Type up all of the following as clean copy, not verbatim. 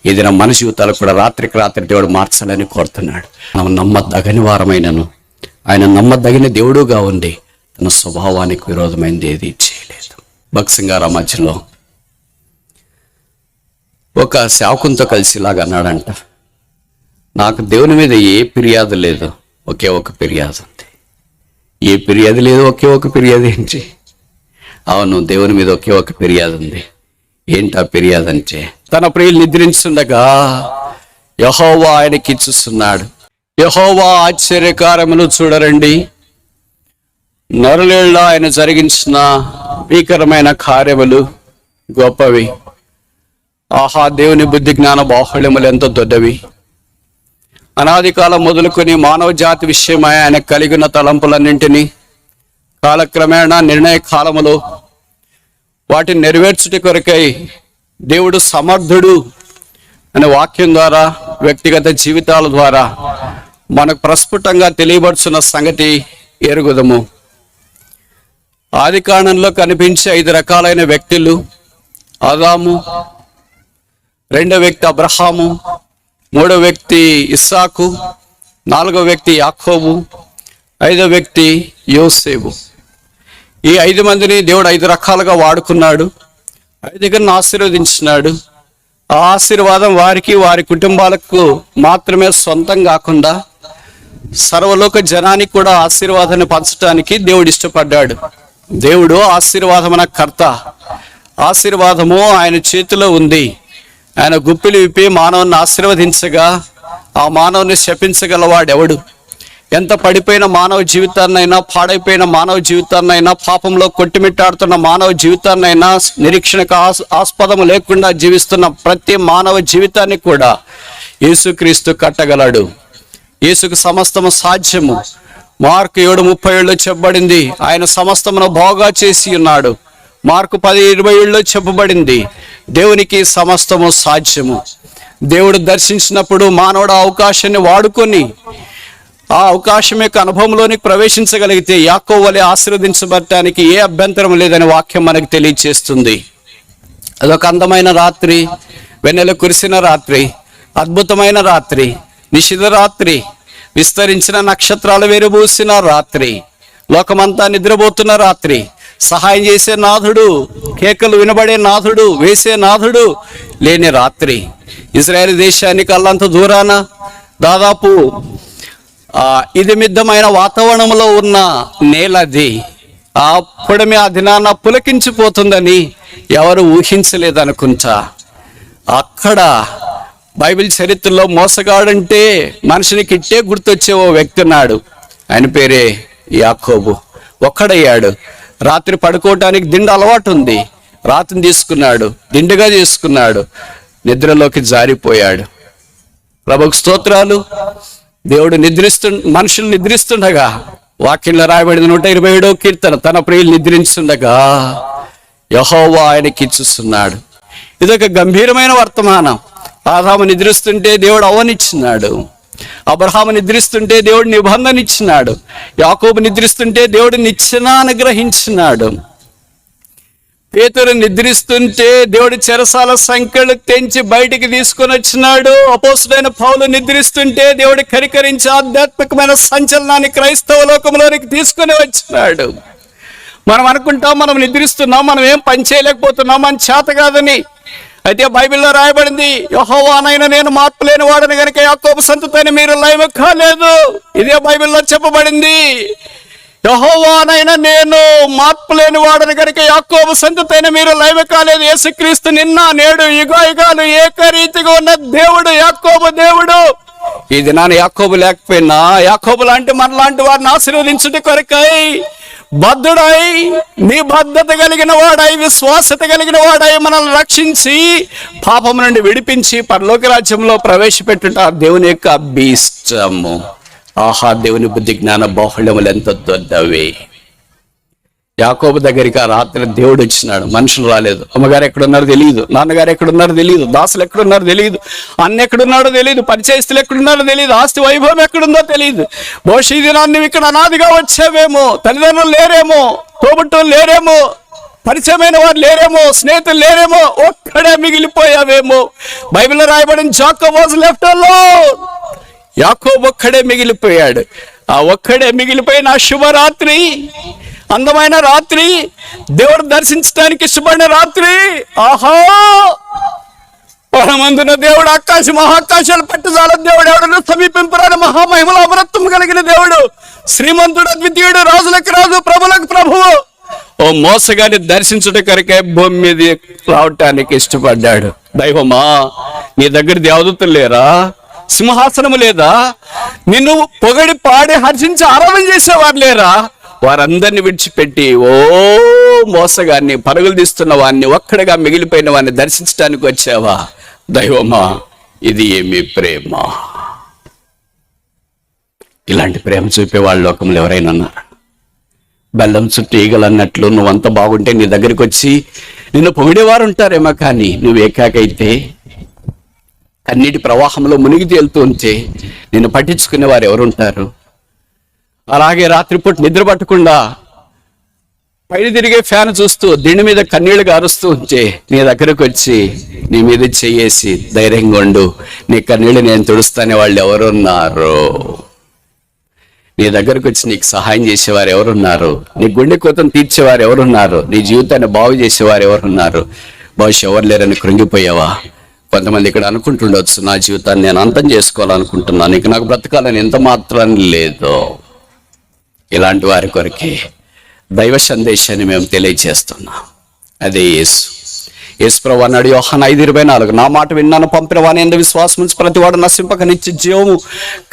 ఏదైనా మన జీవితాలు కూడా రాత్రికి రాత్రి దేవుడు మార్చాలని కోరుతున్నాడు. మనం నమ్మదగని వారమైనను ఆయన నమ్మదగిన దేవుడుగా ఉండి తన స్వభావానికి విరోధమైనది ఏది చేయలేదు. భక్సింగారా మధ్యలో ఒక సేవకునితో కలిసి ఇలాగ అన్నాడంట, నాకు దేవుని మీద ఏ ఫిర్యాదు లేదు, ఒకే ఒక ఫిర్యాదు ఉంది. ఏ ఫిర్యాదు లేదు, ఒకే ఒక ఫిర్యాదు ఏంటి? అవును, దేవుని మీద ఒకే ఒక ఫిర్యాదు ఉంది. ఏంటా ఫిర్యాదు అంటే, తన ప్రియులు నిద్రించుండగా యెహోవా ఆయనకి ఇచ్చుస్తున్నాడు. యెహోవా ఆశ్చర్యకార్యములు చూడరండి, నరులేళ్ళ ఆయన జరిగించిన భీకరమైన కార్యములు గొప్పవి. ఆహా, దేవుని బుద్ధి జ్ఞాన బాహుళ్యములు ఎంతో దొడ్డవి. అనాది కాలం మొదలుకొని మానవ జాతి విషయమై ఆయన కలిగిన తలంపులన్నింటినీ కాలక్రమేణా నిర్ణయ కాలములో వాటిని నెరవేర్చుట కొరకై దేవుడు సమర్థుడు అనే వాక్యం ద్వారా, వ్యక్తిగత జీవితాల ద్వారా మనకు ప్రస్ఫుటంగా తెలియబడుచున్న సంగతి ఎరుగుదము. ఆది కాండంలో కనిపించే 5 రకాలైన వ్యక్తులు: ఆదాము, రెండో వ్యక్తి అబ్రహాము, మూడో వ్యక్తి ఇస్సాకు, నాలుగో వ్యక్తి యాకోబు, ఐదో వ్యక్తి యోసేపు. ఈ 5 మందిని దేవుడు 5 రకాలుగా వాడుకున్నాడు. 5గురిని ఆశీర్వదించినాడు. ఆ ఆశీర్వాదం వారికి, వారి కుటుంబాలకు మాత్రమే సొంతం కాకుండా సర్వలోక జనానికి కూడా ఆశీర్వాదాన్ని పంచడానికి దేవుడు ఇష్టపడ్డాడు. దేవుడు ఆశీర్వాదమన కర్త. ఆశీర్వాదము ఆయన చేతిలో ఉంది. ఆయన గుప్పిలు విప్పి మానవుని ఆశీర్వదించగా ఆ మానవుని శపించగలవాడెవడు? ఎంత పడిపోయిన మానవ జీవితాన్నైనా, పాడైపోయిన మానవ జీవితాన్నైనా, పాపంలో కొట్టిమిట్టాడుతున్న మానవ జీవితాన్నైనా, నిరీక్షణకు ఆస్పదము లేకుండా జీవిస్తున్న ప్రతి మానవ జీవితాన్ని కూడా యేసుక్రీస్తు కట్టగలడు. యేసుకు సమస్తము సాధ్యము. మార్కు 7:37 చెప్పబడింది, ఆయన సమస్తమును బాగా చేసి ఉన్నాడు. మార్కు 10:27 చెప్పబడింది, దేవునికి సమస్తము సాధ్యము. దేవుడు దర్శించినప్పుడు మానవుడు ఆ అవకాశాన్ని వాడుకొని ఆ అవకాశం యొక్క అనుభవంలోనికి ప్రవేశించగలిగితే యాకోబు వలె ఆశీర్వదించబడటానికి ఏ అభ్యంతరం లేదని వాక్యం మనకు తెలియజేస్తుంది. అదొక అందమైన రాత్రి, వెన్నెల కురిసిన రాత్రి, అద్భుతమైన రాత్రి, నిశిత రాత్రి, విస్తరించిన నక్షత్రాలు వెరుబూసిన రాత్రి, లోకమంతా నిద్రపోతున్న రాత్రి, సహాయం చేసే నాథుడు, కేకలు వినబడే నాథుడు, వేసే నాథుడు లేని రాత్రి. ఇజ్రాయేల్ దేశానికి అల్లంత దూరాన దాదాపు ఇది మిద్దమైన వాతావరణంలో ఉన్న నేలది. అప్పుడమే ఆ దినాన పులకించిపోతుందని ఎవరు ఊహించలేదనుకుంటా. అక్కడ బైబిల్ చరిత్రలో మోసగాడంటే మనిషినికి ఇట్టే గుర్తొచ్చే ఓ వ్యక్తి ఉన్నాడు. ఆయన పేరే యాకోబు. ఒక్కడయ్యాడు. రాత్రి పడుకోవటానికి దిండు అలవాటు ఉంది. రాత్రిని తీసుకున్నాడు, దిండుగా చేసుకున్నాడు, నిద్రలోకి జారిపోయాడు. ప్రభువుకు స్తోత్రాలు. దేవుడు మనుషులు నిద్రిస్తుండగా, వాక్యంలో రాయబడిన 127వ కీర్తన, తన ప్రియులు నిద్రించుండగా యెహోవా ఆయనకి ఇచ్చుస్తున్నాడు. ఇదొక గంభీరమైన వర్తమానం. ఆదాము నిద్రిస్తుంటే దేవుడు అవనిచ్చినాడు. అబ్రహాము నిద్రిస్తుంటే దేవుడు నిబంధన ఇచ్చినాడు. యాకోబు నిద్రిస్తుంటే దేవుడు నిచ్చెన అనుగ్రహించినాడు. పేతురు నిద్రిస్తుంటే దేవుడు చెరసాల సంఖ్యలు తెంచి బయటికి తీసుకొని వచ్చినాడు. అపోస్తులైన పౌలు నిద్రిస్తుంటే దేవుడు కరికరించి ఆధ్యాత్మికమైన సంచలనాన్ని క్రైస్తవ లోకంలోనికి తీసుకొని వచ్చినాడు. మనం అనుకుంటాం మనం నిద్రిస్తున్నాం, మనం ఏం పని చేయలేకపోతున్నాం, మన చేత కాదని. అయితే బైబిల్లో రాయబడింది, యెహోవానైనా నేను మార్పు లేని వాడని కనుక యాకోబు సంతతిని మీరు లయము కాలేదు. ఇదే బైబిల్లో చెప్పబడింది. యెహోవానైనా నేను మార్పు లేని వాడని కనుక యాకోబు సంతతిని మీరు లయము కాలేదు. యేసుక్రీస్తు నిన్న నేడు యుగాలు ఏకరీతిగా ఉన్న దేవుడు యాకోబు దేవుడు. ఈ దినాన యాకోబు లేకపోయినా, యాకోబు లాంటి మనలాంటి వారిని ఆశీర్వదించుట కొరకై బద్ధుడై, నిబద్ధత కలిగిన వాడై, విశ్వాసత కలిగిన వాడై మనల్ని రక్షించి పాపం నుండి విడిపించి పరలోక రాజ్యంలో ప్రవేశపెట్టుట దేవుని యొక్క అభీష్టము. ఆహా, దేవుని బుద్ధి జ్ఞాన బాహుళ్యములు ఎంత దొడ్డవి. యాకోబు దగ్గరికి ఆ రాత్రి దేవుడు వచ్చినాడు. మనుషులు రాలేదు. అమ్మగారు ఎక్కడున్నారో తెలియదు, నాన్నగారు ఎక్కడున్నారో తెలియదు, దాసులు ఎక్కడున్నారో తెలియదు, అన్న ఎక్కడున్నాడో తెలియదు, పరిచయస్తులు ఎక్కడున్నారో తెలియదు, ఆస్తి వైభవం ఎక్కడుందో తెలియదు. బహుశా ఈ దినాన్ని ఇక్కడ అనాదిగా వచ్చావేమో, తల్లిదండ్రులు లేరేమో, తోబుట్టులు లేరేమో, పరిచయమైన వారు లేరేమో, స్నేహితులు లేరేమో, ఒక్కడే మిగిలిపోయావేమో. బైబిల్లో రాయబడిన జాకోబ్ వాజ్ లెఫ్ట్ అలోన్. యాకోబు ఒక్కడే మిగిలిపోయాడు. ఆ ఒక్కడే మిగిలిపోయిన ఆ శుభరాత్రి, అందమైన రాత్రి, దేవుడు దర్శించడానికి ఇష్టపడిన రాత్రి. ఆహా, పరమందున దేవుడు, ఆకాశ మహాకాశాలు పట్టుజాల దేవుడు, ఎవడను సమీపింపరాని మహామహిమల అమరత్వం కలిగిన దేవుడు, శ్రీమంతుడు, అద్వితీయుడు, రాజులకు రాజు, ప్రభులకు ప్రభువు. ఓ మోసగాన్ని దర్శించుట కొరకే భూమి మీద రావటానికి ఇష్టపడ్డాడు. దైవమా, నీ దగ్గర దేవదూతలు లేరా? సింహాసనము లేదా? నిన్ను పొగడి పాడి హర్షించి ఆరాధన చేసేవారు లేరా? వారందరిని విడిచిపెట్టి ఓ మోసగాన్ని, పరుగులు తీస్తున్న వాడిని, ఒక్కడిగా మిగిలిపోయిన వాడిని దర్శించడానికి వచ్చావా? దైవమా, ఇది ఏమి ప్రేమ! ఇలాంటి ప్రేమ చూపే వాళ్ళ లోకంలో ఎవరైనా ఉన్నారు? బెల్లం చుట్టూ ఈగలన్నట్లు నువ్వంత బాగుంటే నీ దగ్గరికి వచ్చి నిన్ను పొగిడేవారు ఉంటారేమో, కానీ నువ్వు ఏకాకైతే కన్నీటి ప్రవాహంలో మునిగి తేలుతూ ఉంటే నిన్ను పట్టించుకునే వారు ఎవరుంటారు? అలాగే రాత్రిపూట నిద్ర పట్టకుండా పైన తిరిగే ఫ్యాన్ చూస్తూ దిండి మీద కన్నీళ్లు గారుస్తూ ఉంటే నీ దగ్గరకు వచ్చి నీ మీద చెయ్యేసి ధైర్యంగా ఉండు, నీ కన్నీళ్ళు నేను తుడుస్తానే వాళ్ళు ఎవరున్నారు? నీ దగ్గరకు వచ్చి నీకు సహాయం చేసేవారు ఎవరున్నారు? నీ గుండె కోతను తీర్చేవారు ఎవరున్నారు? నీ జీవితాన్ని బాగు చేసేవారు ఎవరున్నారు? బహుశా ఎవరు లేరని కృంగిపోయావా? కొంతమంది ఇక్కడ అనుకుంటుండొచ్చు, నా జీవితాన్ని నేను అంతం చేసుకోవాలనుకుంటున్నాను, ఇక నాకు బ్రతకాలని ఎంత మాత్రం లేదు. ఇలాంటి వారి కొరకే దైవ సందేశాన్ని మేము తెలియజేస్తున్నాం. అదే యేసు. యేసు ప్రభువు అన్నాడు యోహాను 5:24, నా మాట విన్నాను పంపిన వాని యందు విశ్వాసం ఉంచి ప్రతివాడు నశింపక నిత్య జీవము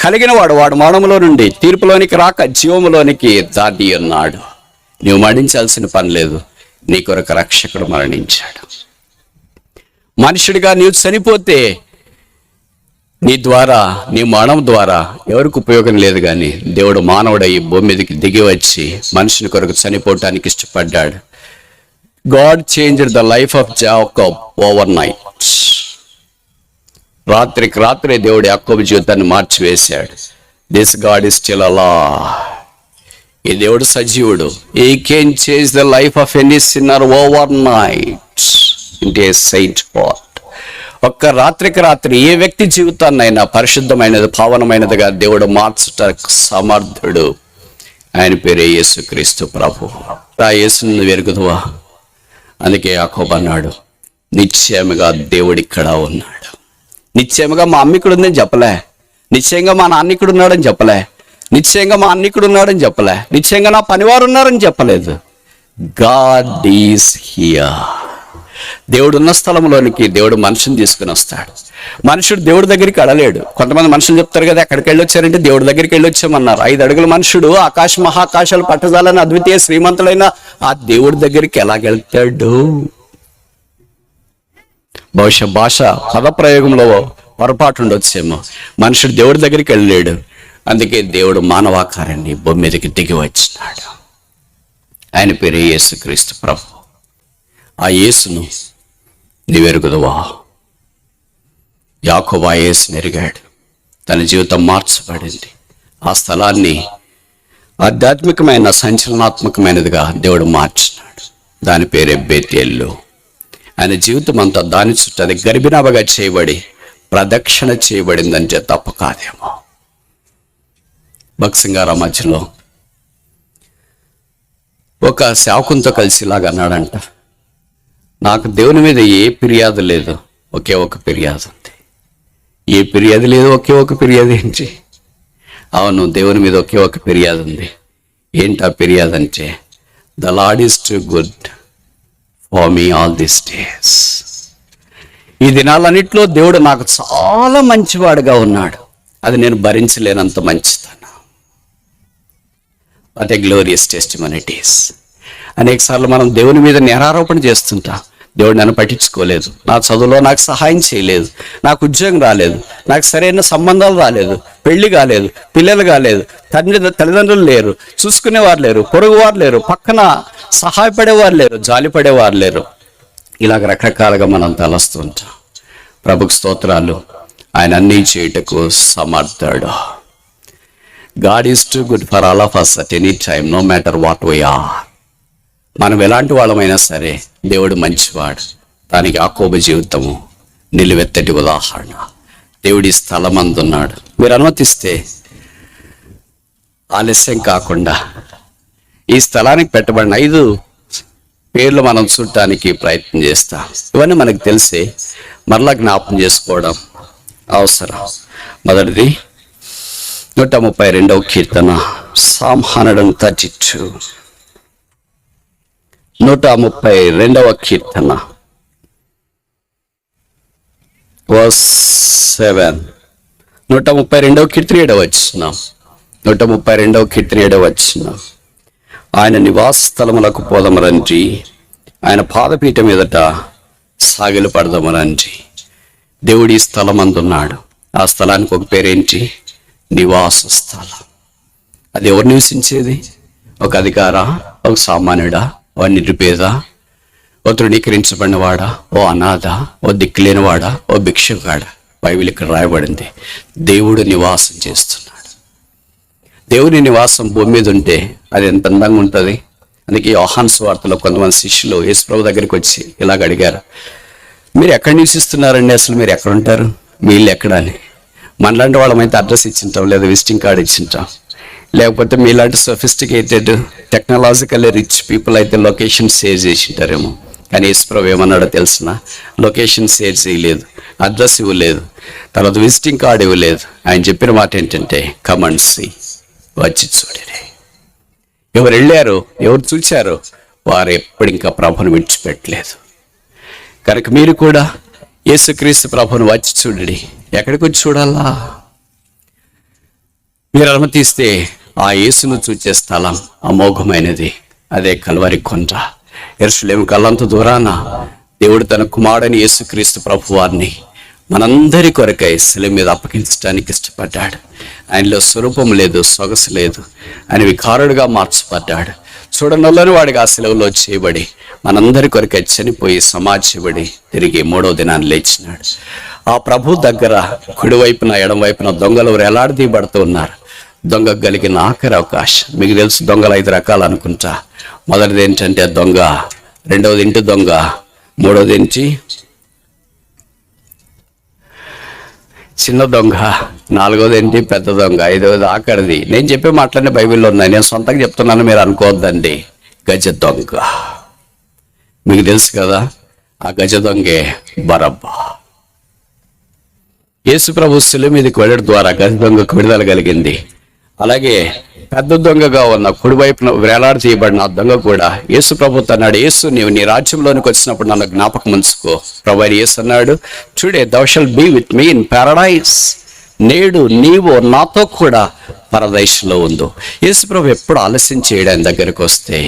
కలిగిన వాడు మరణంలో నుండి తీర్పులోనికి రాక జీవములోనికి దాటి ఉన్నాడు. నీవు మరణించాల్సిన పని లేదు, నీ కొరకు రక్షకుడు మరణించాడు. మనుషుడిగా నీవు చనిపోతే నీ ద్వారా, నీ మరణం ద్వారా ఎవరికి ఉపయోగం లేదు, కానీ దేవుడు మానవుడు ఈ భూమి మీదకి దిగి వచ్చి మనుషుని కొరకు చనిపోవటానికి ఇష్టపడ్డాడు. God changed the life of Jacob overnight. రాత్రికి రాత్రే దేవుడు యాకోబు జీవితాన్ని మార్చివేశాడు. This God is still alive. ఈ దేవుడు సజీవుడు. He can change the life of any sinner overnight into a saint heart. ఒక్క రాత్రికి రాత్రి ఏ వ్యక్తి జీవితాన్నైనా పరిశుద్ధమైనది, పావనమైనదిగా దేవుడు మార్చటకు సమర్థుడు. ఆయన పేరే యేసుక్రీస్తు ప్రభు. ఆ యేసుని వెరుగుదువా? అందుకే యాకోబు అన్నాడు, నిశ్చయముగా దేవుడు ఇక్కడ ఉన్నాడు. నిశ్చయముగా మా అమ్మ ఇక్కడ ఉందని చెప్పలే, నిశ్చయంగా మా నాన్న ఇక్కడ ఉన్నాడని చెప్పలే, నిశ్చయంగా మా అన్న ఇక్కడ ఉన్నాడని చెప్పలే, నిశ్చయంగా నా పనివారు ఉన్నారని చెప్పలేదు. God is here. దేవుడు ఉన్న స్థలంలోనికి దేవుడు మనుషుని తీసుకుని వస్తాడు. మనుషుడు దేవుడి దగ్గరికి అడలేడు. కొంతమంది మనుషులు చెప్తారు కదా, ఎక్కడికి వెళ్ళొచ్చారంటే దేవుడి దగ్గరికి వెళ్ళొచ్చామన్నారు. 5 అడుగుల మనుషుడు ఆకాశ మహాకాశాలు పట్టజాలని అద్వితీయ శ్రీమంతులైన ఆ దేవుడి దగ్గరికి ఎలాగెళ్తాడు? బహుశా భాష పదప్రయోగంలో పొరపాటు ఉండొచ్చేమో. మనుషుడు దేవుడి దగ్గరికి వెళ్ళలేడు, అందుకే దేవుడు మానవాకారాన్ని భూమి మీదకి దిగి వచ్చినాడు. ఆయన పేరే యేసుక్రీస్తు ప్రభు. ఆ యేసును నీవెరుగుదువా? యాకోబు ఆ యేసుని ఎరిగాడు. తన జీవితం మార్చబడింది. ఆ స్థలాన్ని ఆధ్యాత్మికమైన, సంచలనాత్మకమైనదిగా దేవుడు మార్చినాడు. దాని పేరే బేతేలు. ఆయన జీవితం అంతా దాని చుట్టూ అది గర్భిణాభగా చేయబడి ప్రదక్షిణ చేయబడిందంటే తప్ప కాదేమో. భక్సింగారా మధ్యలో ఒక సేవకునితో కలిసి ఇలాగ అన్నాడంట, నాకు దేవుని మీద ఏ ఫిర్యాదు లేదు, ఒకే ఒక ఫిర్యాదు ఉంది. ఏ ఫిర్యాదు లేదు, ఒకే ఒక ఫిర్యాదు ఏంటి? అవును, దేవుని మీద ఒకే ఒక ఫిర్యాదు ఉంది. ఏంటి ఆ ఫిర్యాదు అంటే, the lord is too good for me all this days. ఈ దినాలన్నింటిలో దేవుడు నాకు చాలా మంచివాడుగా ఉన్నాడు. అది నేను భరించలేనంత మంచితనం. What a glorious testimony it is. అనేక సార్లు మనం దేవుని మీద నేరారోపణ చేస్తుంటాం. దేవుడు నన్ను పట్టించుకోలేదు, నా చదువులో నాకు సహాయం చేయలేదు, నాకు ఉద్యోగం రాలేదు, నాకు సరైన సంబంధాలు రాలేదు, పెళ్లి కాలేదు, పిల్లలు కాలేదు, తల్లిదండ్రులు లేరు, చూసుకునేవారు లేరు, పొరుగువారు లేరు, పక్కన సహాయపడేవారు లేరు, జాలిపడేవారు లేరు. ఇలాగ రకరకాలుగా మనం తలస్తూ ఉంటాం. ప్రభుకు స్తోత్రాలు. ఆయన అన్నీ చేయుటకు సమర్థుడు. God is too good for all of us at any time, no matter what we are. మనం ఎలాంటి వాళ్ళమైనా సరే దేవుడు మంచివాడు. దానికి యాకోబు జీవితము నిలువెత్తటి ఉదాహరణ. దేవుడి స్థలం అందున్నాడు. మీరు అనుమతిస్తే ఆలస్యం కాకుండా ఈ స్థలానికి పెట్టబడిన 5 పేర్లు మనం చూడటానికి ప్రయత్నం చేస్తాం. ఇవన్నీ మనకు తెలిసే మరలా జ్ఞాపకం చేసుకోవడం అవసరం. మొదటిది 132వ కీర్తన, Psalm 132. 132వ కీర్తన verse 7. 132వ కీర్తన 7వ వచనం. 132వ కీర్తన 7వ వచనం. ఆయన నివాస స్థలములకు పోదమరండి, ఆయన పాదపీఠం ఎదుట సాగిలు పడదమరండి. దేవుడి స్థలం అందున్నాడు. ఆ స్థలానికి ఒక పేరేంటి? నివాస స్థలం. అది ఎవరు నివసించేది? ఒక అధికారా, ఒక సామాన్యుడా, ఓ నిరుపేద, ఓ తృణీకరించబడినవాడా, ఓ అనాథ, ఓ దిక్కులేనివాడా, ఓ భిక్షగాడా? బైబిల్ ఇక్కడ రాయబడింది. దేవుడు నివాసం చేస్తున్నాడు. దేవుని నివాసం భూమి మీద ఉంటే అది ఎంత అందంగా ఉంటుంది. అందుకే యోహాను సువార్తలో కొంతమంది శిష్యులు యేసుప్రభు దగ్గరికి వచ్చి ఇలాగ అడిగారు, మీరు ఎక్కడ నివసిస్తున్నారండి, అసలు మీరు ఎక్కడ ఉంటారు, మీ ఇల్లు ఎక్కడ అని. మనలాంటి వాళ్ళమైతే అడ్రస్ ఇచ్చింటాం, లేదా విజిటింగ్ కార్డు ఇచ్చింటాం. లేకపోతే మీలాంటి సొఫిస్టికేటెడ్ టెక్నాలజికల్లీ రిచ్ పీపుల్ అయితే లొకేషన్ షేర్ చేసి ఉంటారేమో. కానీ యేసుప్రభు ఏమన్నాడో తెలిసిన? లొకేషన్ షేర్ చేయలేదు, అడ్రస్ ఇవ్వలేదు, తర్వాత విజిటింగ్ కార్డు ఇవ్వలేదు. ఆయన చెప్పిన మాట ఏంటంటే, కమ్ అండ్ సీ, వచ్చి చూడరే. ఎవరు వెళ్ళారు, ఎవరు చూచారు, వారు ఎప్పుడు ఇంకా ప్రభుని విడిచిపెట్టలేదు. కనుక మీరు కూడా యేసుక్రీస్తు ప్రభుని వచ్చి చూడండి. ఎక్కడికి వచ్చి చూడాలా? మీరు అనుమతిస్తే ఆ యేసును చూచే స్థలం అమోఘమైనది. అదే కల్వరి కొండ. యెరూషలేము కల్లంత దూరాన దేవుడు తన కుమారుడైన యేసుక్రీస్తు ప్రభు వారిని మనందరి కొరకై శిలువ మీద అప్పగించడానికి ఇష్టపడ్డాడు. ఆయనలో స్వరూపం లేదు, సొగసు లేదు. ఆయన వికారుడుగా మార్చబడ్డాడు. చూడనొల్లని వాడిగా ఆ శిలువలో చేయబడి మనందరి కొరకై చనిపోయి సమాధించబడి తిరిగి 3వ దినాన్ని లేచినాడు. ఆ ప్రభు దగ్గర కుడివైపున ఎడమవైపున దొంగలు వేలాడదీయబడుతూ ఉన్నారు. దొంగకు కలిగిన ఆఖరి అవకాశం. మీకు తెలుసు దొంగలు 5 రకాలు అనుకుంటా. మొదటిది ఏంటంటే దొంగ, రెండవది ఇంటి దొంగ, మూడవది ఏంటి చిన్న దొంగ, నాలుగవది ఏంటి పెద్ద దొంగ, ఐదవది ఆఖరిది. నేను చెప్పే మాటలన్నీ బైబిల్లో ఉన్నాయి, నేను సొంతంగా చెప్తున్నాను, మీరు అనుకోవద్దండి. గజ దొంగ. మీకు తెలుసు కదా, ఆ గజ దొంగే బరబ్బా. యేసు ప్రభు శిలువ మీదకి వెళ్ళడం ద్వారా గజ దొంగకు విడుదల కలిగింది. అలాగే పెద్ద దొంగగా ఉన్న కుడివైపున వేలాడి తీయబడిన ఆ దొంగ కూడా యేసు ప్రభు అన్నాడు, యేసు నీవు నీ రాజ్యంలోనికి వచ్చినప్పుడు నన్ను జ్ఞాపకం ఉంచుకో. ప్రభు యేసు అన్నాడు, today thou shalt be with me in paradise. నేడు నీవు నాతో కూడా పరదేశంలో ఉందో. యేసు ప్రభు ఎప్పుడు ఆలస్యం చేయడానికి దగ్గరికి వస్తే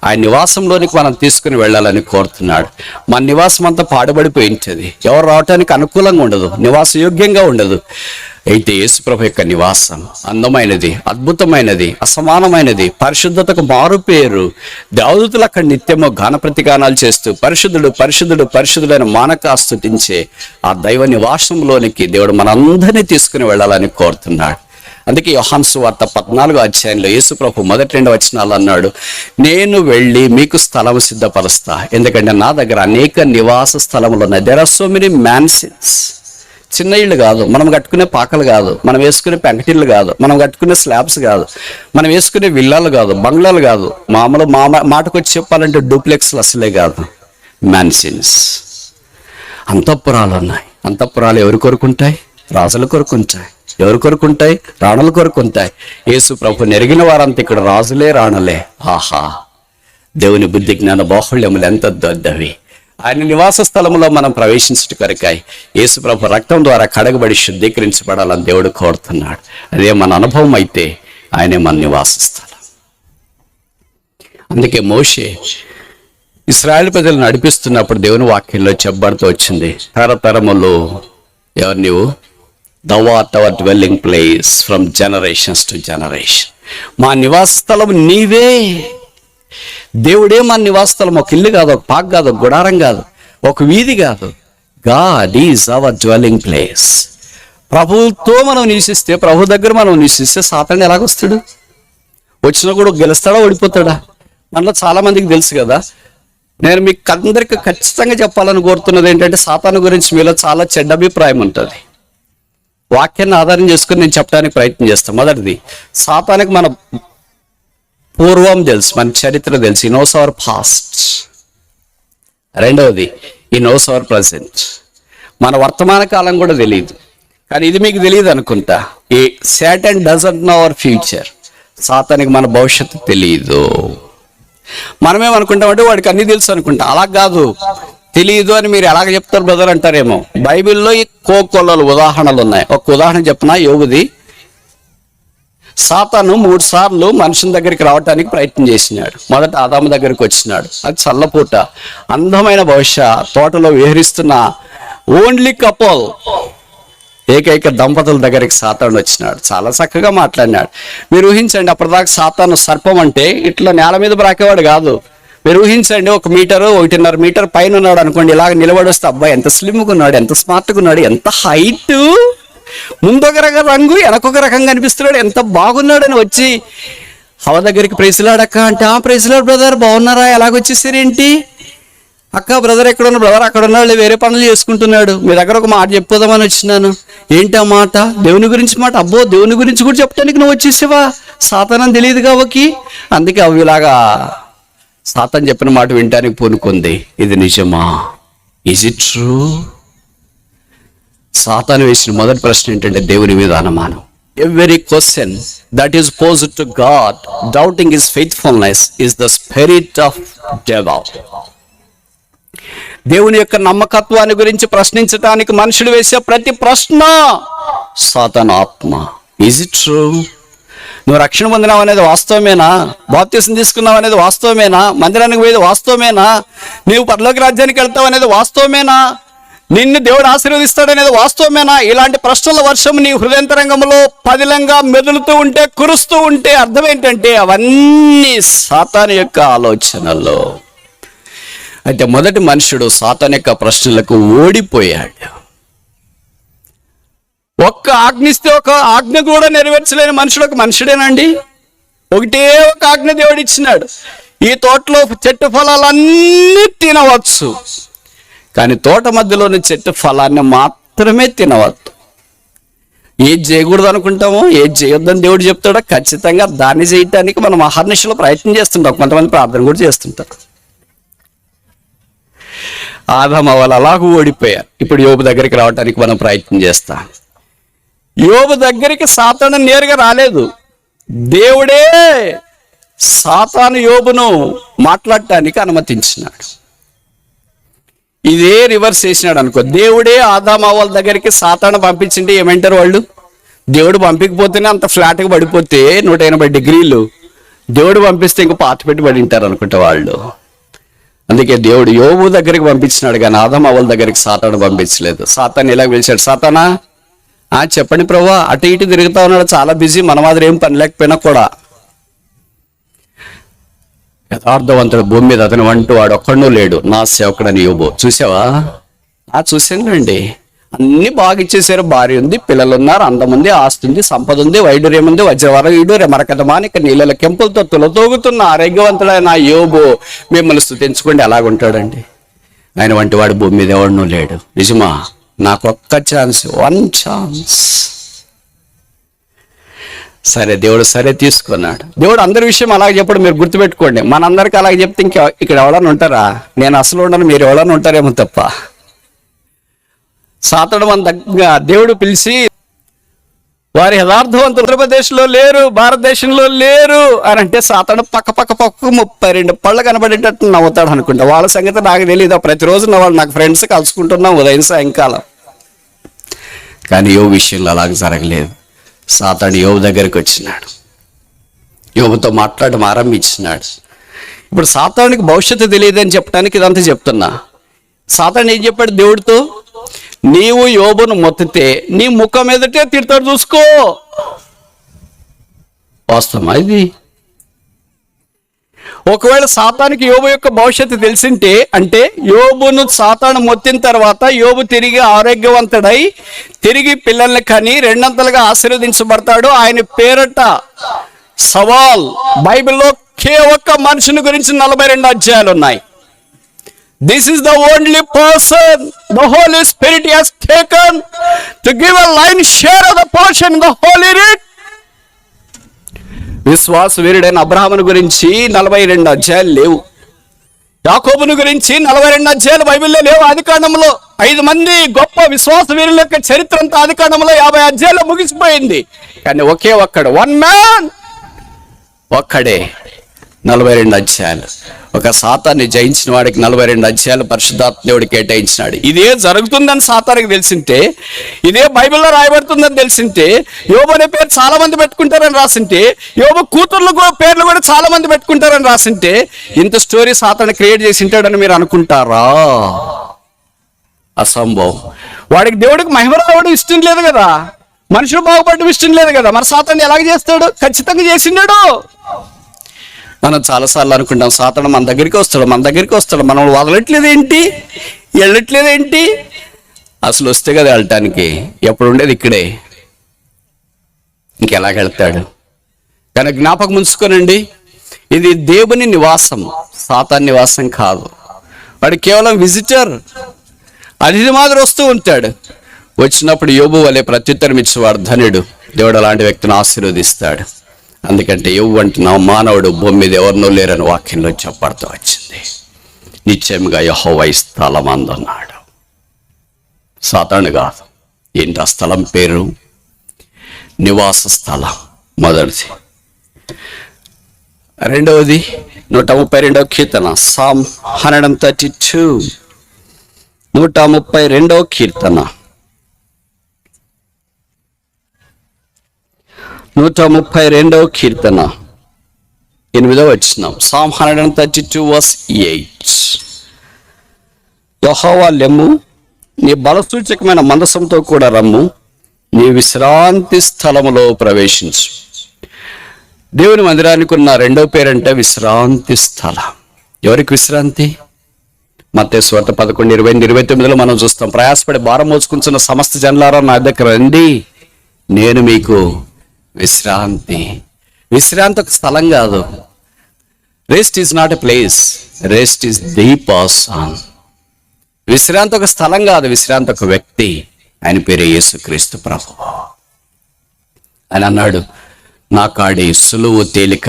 ఆయన నివాసంలోనికి మనం తీసుకుని వెళ్ళాలని కోరుతున్నాడు. మన నివాసం అంతా పాడుబడిపోయింది, ఎవరు రావటానికి అనుకూలంగా ఉండదు, నివాసయోగ్యంగా ఉండదు. అయితే యేసుప్రభు యొక్క నివాసం అందమైనది, అద్భుతమైనది, అసమానమైనది, పరిశుద్ధతకు మారు పేరు. దేవదూతలు అక్కడ నిత్యము గాన ప్రతిగానాలు చేస్తూ పరిశుద్ధుడు పరిశుద్ధుడు పరిశుద్ధుడైన మానక స్తుతించే ఆ దైవ నివాసంలోనికి దేవుడు మనందరినీ తీసుకుని వెళ్ళాలని కోరుతున్నాడు. అందుకే యోహాను సువార్త 14వ అధ్యాయంలో యేసుప్రభు మొదటి 2 వచనాలు అన్నాడు, నేను వెళ్ళి మీకు స్థలం సిద్ధపరుస్తా, ఎందుకంటే నా దగ్గర అనేక నివాస స్థలములు ఉన్నాయి. There are so many mansions. చిన్న ఇళ్ళు కాదు, మనం కట్టుకునే పాకలు కాదు, మనం వేసుకునే పెంకటిళ్ళు కాదు, మనం కట్టుకునే స్లాబ్స్ కాదు, మనం వేసుకునే విల్లాలు కాదు, బంగ్లాలు కాదు, మామూలు మాటకు వచ్చి చెప్పాలంటే డూప్లెక్స్లు అసలే కాదు, మ్యాన్షన్స్. అంతఃపురాలు ఉన్నాయి. అంతఃపురాలు ఎవరు కొరుకుంటాయి? రాజులు కొరుకుంటాయి. ఎవరు కొరుకుంటాయి? రాణులు కొరుకుంటాయి. యేసు ప్రభు నెరిగిన వారంతా ఇక్కడ రాజులే రాణులే. ఆహా, దేవుని బుద్ధి జ్ఞాన బాహుళ్యములు ఎంత దొద్దవి. ఆయన నివాస స్థలంలో మనం ప్రవేశించట కొరకాయి యేసు ప్రభు రక్తం ద్వారా కడగబడి శుద్ధీకరించబడాలని దేవుడు కోరుతున్నాడు. అదే మన అనుభవం అయితే ఆయనే మన నివాస స్థలం. అందుకే మోషే ఇశ్రాయేలు ప్రజలు నడిపిస్తున్నప్పుడు దేవుని వాక్యంలో చెప్పబడుతూ వచ్చింది, తరతరములు ఎవరు నీవు, thou art our dwelling place from generations to generation. మా నివాస స్థలం నీవే. దేవుడే మన నివాస స్థలం. ఒక ఇల్లు కాదు, ఒక పాక కాదు, ఒక గుడారం కాదు, ఒక వీధి కాదు. God is our dwelling place. ప్రభువుతో మనం నివసిస్తే, ప్రభు దగ్గర మనం నివసిస్తే సాతాను ఎలాగొస్తాడు? వచ్చినా కూడా గెలుస్తాడా, ఓడిపోతాడా? మనలో చాలా మందికి తెలుసు కదా. నేను మీకు అందరికీ ఖచ్చితంగా చెప్పాలని కోరుతున్నది ఏంటంటే, సాతాను గురించి మీలో చాలా చెడ్డ అభిప్రాయం ఉంటుంది. వాక్యాన్ని ఆధారం చేసుకుని నేను చెప్పడానికి ప్రయత్నం చేస్తాను. మొదటిది, సాతానికి మన పూర్వం తెలుసు, మన చరిత్ర తెలుసు. ఈ నోస్ అవర్ పాస్ట్. రెండవది, ఈ నోస్ అవర్ ప్రజెంట్. మన వర్తమాన కాలం కూడా తెలియదు. కానీ ఇది మీకు తెలియదు అనుకుంటా, ఈ Satan doesn't know our future. సాతానికి మన భవిష్యత్తు తెలియదు. మనమేమనుకుంటామంటే వాడికి అన్ని తెలుసు అనుకుంటా. అలా కాదు. తెలియదు అని మీరు ఎలాగ చెప్తారు బ్రదర్ అంటారేమో. బైబిల్లో ఈ కోకొల్లలు ఉదాహరణలు ఉన్నాయి. ఒక ఉదాహరణ చెప్పిన, యోబుది. సాతాను 3 సార్లు మనుషుని దగ్గరికి రావడానికి ప్రయత్నం చేసినాడు. మొదట ఆదాము దగ్గరికి వచ్చినాడు. అది చల్లపూట, అందమైన భవిష్య తోటలో విహరిస్తున్న ఓన్లీ కపుల్, ఏకైక దంపతుల దగ్గరికి సాతాను వచ్చినాడు. చాలా చక్కగా మాట్లాడినాడు. మీరు ఊహించండి, అప్పటిదాకా సాతాను సర్పం అంటే ఇట్లా నేల మీద బ్రాకేవాడు కాదు. మీరు ఊహించండి, 1 మీటరు 1.5 మీటర్ పైన ఉన్నాడు అనుకోండి. ఇలాగ నిలబడి వస్తే అబ్బాయి ఎంత స్లిమ్గా ఉన్నాడు, ఎంత స్మార్ట్గా ఉన్నాడు, ఎంత హైట్, ముందొక రకం రంగు వెనకొక రకంగా అనిపిస్తున్నాడు, ఎంత బాగున్నాడని వచ్చి హవ దగ్గరికి ప్రైజ్లాడక్క అంటే, ప్రైజ్లాడు బ్రదర్, బాగున్నారా, ఎలాగొచ్చేసారేంటి, అక్క బ్రదర్ ఎక్కడ ఉన్నా, బ్రదర్ అక్కడ ఉన్నాడు, వేరే పనులు చేసుకుంటున్నాడు, మీ దగ్గర ఒక మాట చెప్పుదామని వచ్చినాను. ఏంటి ఆ మాట? దేవుని గురించి మాట. అబ్బో, దేవుని గురించి కూడా చెప్పడానికి నువ్వు వచ్చేసావా? సాతానని తెలియదు కాబట్టి అందుకే అవి ఇలాగా సాతాను చెప్పిన మాట వినటానికి పూనుకుంది. ఇది నిజమా? Is it true? సాతాను వేసిన మొదటి ప్రశ్న ఏంటంటే దేవుని మీద అనుమానం. Every question that is posed to God doubting his faithfulness is the spirit of devil. దేవుని యొక్క నమ్మకత్వాన్ని గురించి ప్రశ్నించడానికి మనుషుడు వేసే ప్రతి ప్రశ్న సాతాను ఆత్మ. Is it true? నువ్వు రక్షణ పొందినావు అనేది వాస్తవమేనా? బాప్తిసం తీసుకున్నావు అనేది వాస్తవమేనా? మందిరానికి పోయేది వాస్తవమేనా? నీవు పరలోక రాజ్యానికి వెళ్తావు అనేది వాస్తవమేనా? నిన్ను దేవుడు ఆశీర్వదిస్తాడు అనేది వాస్తవమేనా? ఇలాంటి ప్రశ్నల వర్షం నీ హృదయంతరంగంలో పదిలంగా మెదులుతూ ఉంటే, కురుస్తూ ఉంటే అర్థం ఏంటంటే అవన్నీ సాతాను యొక్క ఆలోచనలు. అయితే మొదటి మనుషుడు సాతాను యొక్క ప్రశ్నలకు ఓడిపోయాడు. ఒక్క ఆజ్ఞిస్తే ఒక ఆజ్ఞ కూడా నెరవేర్చలేని మనుషుడు ఒక మనుషుడేనండి? ఒకటే ఒక ఆజ్ఞ దేవుడు ఇచ్చినాడు, ఈ తోటలో చెట్టు ఫలాలన్నీ తినవచ్చు, కానీ తోట మధ్యలోని చెట్టు ఫలాన్ని మాత్రమే తినవద్దు. ఏది చేయకూడదు అనుకుంటామో, ఏది చేయొద్దని దేవుడు చెప్తాడో ఖచ్చితంగా దాన్ని చేయటానికి మనం అహర్నిశలో ప్రయత్నం చేస్తుంటాం. కొంతమంది ప్రార్థన కూడా చేస్తుంటారు. ఆదాము వాళ్ళు అలాగూ ఓడిపోయారు. ఇప్పుడు యోబు దగ్గరికి రావడానికి మనం ప్రయత్నం చేస్తాం. యోబు దగ్గరికి సాతాను నేరుగా రాలేదు. దేవుడే సాతాను యోబును మాట్లాడటానికి అనుమతించినాడు. ఇదే రివర్స్ చేసినాడు అనుకో. దేవుడే ఆదాము వాళ్ళ దగ్గరికి సాతాను పంపించింటే ఏమంటారు వాళ్ళు? దేవుడు పంపించకపోతేనే అంత ఫ్లాట్గా పడిపోతే 180 డిగ్రీలు, దేవుడు పంపిస్తే ఇంకో పాత పెట్టి పడి ఉంటారు అనుకుంటే వాళ్ళు. అందుకే దేవుడు యోబు దగ్గరికి పంపించినాడు, కానీ ఆదాము వాళ్ళ దగ్గరికి సాతాను పంపించలేదు. సాతాను ఇలా పిలిచాడు, సాతానా చెప్పండి ప్రభువా, అటు ఇటు తిరుగుతా ఉన్నాడు, చాలా బిజీ, మన మాదిరి ఏం పని లేకపోయినా కూడా. యథార్థవంతుడు భూమి మీద అతను అంటూ వాడు ఒక్కడూ లేడు, నా సేవకుడని యోబు. చూసావా? చూసానులేండి, అన్ని బాగా ఇచ్చేసారు. భార్య ఉంది, పిల్లలు ఉన్నారు, అందం ఉంది, ఆస్తి ఉంది, సంపద ఉంది, వైడూర్యం ఉంది, వజ్రవరయుడు రెమరకటమానిక నీళ్ళ కెంపులతో తులతోగుతున్న ఆరోగ్యవంతుడైన యోబు మిమ్మల్ని స్తుతించుకోండి. ఎలాగుంటాడండి? ఆయన వంటి వాడు భూమి మీద ఎవడనూ లేడు. నిజమా? నాకు ఒక్క ఛాన్స్, 1 ఛాన్స్. సరే దేవుడు సరే తీసుకున్నాడు. దేవుడు అందరి విషయం అలాగే చెప్పడం మీరు గుర్తుపెట్టుకోండి. మనందరికీ అలాగే చెప్తే ఇంకా ఇక్కడ ఎవడన్నా ఉంటారా? నేను అసలు ఉండను, మీరు ఎవడన్నా ఉంటారేమో తప్ప. సాతాను మన దగ్గర దేవుడు పిలిచి, వారి యథార్థవంతులు ఉత్తరప్రదేశ్లో లేరు, భారతదేశంలో లేరు అని అంటే సాతాను పక్క 32 పళ్ళు కనబడేటట్టు నవ్వుతాడు అనుకుంటా. వాళ్ళ సంగతి నాకు తెలియదు. ప్రతిరోజు వాళ్ళు నాకు ఫ్రెండ్స్ కలుసుకుంటున్నాం ఉదయం సాయంకాలం. కానీ యోబు విషయంలో అలాగ జరగలేదు. సాతాను యోబు దగ్గరికి వచ్చినాడు, యోబుతో మాట్లాడడం ఆరంభించినాడు. ఇప్పుడు సాతానునికి భవిష్యత్తు తెలియదని చెప్పడానికి ఇదంతా చెప్తున్నా. సాతాను ఏం చెప్పాడు దేవుడితో? నీవు యోబును మొత్తితే నీ ముఖం ఎదుటే తిడతాడు, చూసుకో. వాస్తవమా ఇది? ఒకవేళ సాతానికి యోబు యొక్క భవిష్యత్తు తెలిసింటే, అంటే యోబును సాతాను మొత్తిన తర్వాత యోబు తిరిగి ఆరోగ్యవంతుడై తిరిగి పిల్లల్ని కని 2 ఆశీర్వదించబడతాడు. ఆయన పేరట సవాల్. బైబిల్లో ఒక్క మనుషుని గురించి 42 అధ్యాయాలు ఉన్నాయి. This is the only person the holy spirit has taken to give a lion share of the portion in the holy writ. విశ్వాస వీరుడైన అబ్రహామును గురించి 42 అధ్యాయాలు లేవు. యాకోబును గురించి 42 అధ్యాయాలు బైబిల్లో లేవు. ఆదికాండంలో 5 మంది గొప్ప విశ్వాస వీరుల యొక్క చరిత్ర అంతా ఆదికాండంలో 50 అధ్యాయాలు ముగిసిపోయింది. కానీ ఒకే ఒక్కడు, వన్ మ్యాన్, ఒక్కడే 42 అధ్యాయాలు. ఒక సాతాన్ని జయించిన వాడికి 42 అధ్యాయాలు పరిశుద్ధాత్మ దేవుడు కేటాయించినాడు. ఇదే జరుగుతుందని సాతానికి తెలిసింటే, ఇదే బైబిల్లో రాయబడుతుందని తెలిసింటే, యోబు అనే పేరు చాలా మంది పెట్టుకుంటారని రాసింటే, యోబు కూతుర్లు పేర్లు కూడా చాలా మంది పెట్టుకుంటారని రాసింటే, ఇంత స్టోరీ సాతాన్ని క్రియేట్ చేసి ఉంటాడని మీరు అనుకుంటారా? అసంభవం. వాడికి దేవుడికి మహిమ రావడం ఇష్టం లేదు కదా, మనుషులు బాగుపడడం ఇష్టం లేదు కదా, మరి సాతాన్ని ఎలాగ చేస్తాడు? ఖచ్చితంగా చేసిండాడు. మనం చాలాసార్లు అనుకుంటాం సాతాను మన దగ్గరికి వస్తాడు, మనం వదలట్లేదేంటి, వెళ్ళట్లేదేంటి? అసలు వస్తే కదా వెళ్ళటానికి, ఎప్పుడు ఉండేది ఇక్కడే, ఇంకెలాగెళ్తాడు? కానీ జ్ఞాపకం ఉంచుకోనండి, ఇది దేవుని నివాసం, సాతాన్ నివాసం కాదు. వాడు కేవలం విజిటర్, అతిథి మాదిరి వస్తూ ఉంటాడు. వచ్చినప్పుడు యోబు వలె ప్రత్యుత్తరం ఇచ్చేవాడు ధనుడు. దేవుడు అలాంటి వ్యక్తిని ఆశీర్వదిస్తాడు. అందుకంటే యోబు అంటున్నావు, మానవుడు భూమి మీద ఎవరినో లేరని వాక్యంలో చెప్పబడుతూ వచ్చింది. నిశ్చయంగా యెహోవా ఈ స్థలం అందున్నాడు, సాతాను కాదు. ఏంటి ఆ స్థలం పేరు? నివాస స్థలం. మొదటిది. రెండవది 132వ కీర్తన, సామ్ 132, 132వ కీర్తన, 132వ కీర్తన 8వ వచనం. Sam 132 verse 8. యెహోవా లెమ్ము, నీ బలసూచకమైన మందసంతో కూడా రమ్ము, నీ విశ్రాంతి స్థలములో ప్రవేశించు. దేవుని మందిరానికి ఉన్న రెండో పేరంటే విశ్రాంతి స్థలం. ఎవరికి విశ్రాంతి? మత్తయి సువార్త 11:20-29 మనం చూస్తాం. ప్రయాసపడి భారం మోసుకుంటున్న సమస్త జనులారా నా దగ్గర రండి, నేను మీకు విశ్రాంతి. విశ్రాంతి ఒక స్థలం కాదు. Rest is not a place, rest is the person. విశ్రాంతి ఒక స్థలం కాదు, విశ్రాంతి ఒక వ్యక్తి. ఆయన పేరు యేసుక్రీస్తు ప్రభువు. ఆయన అన్నాడు, నా కాడి సులువు తేలిక,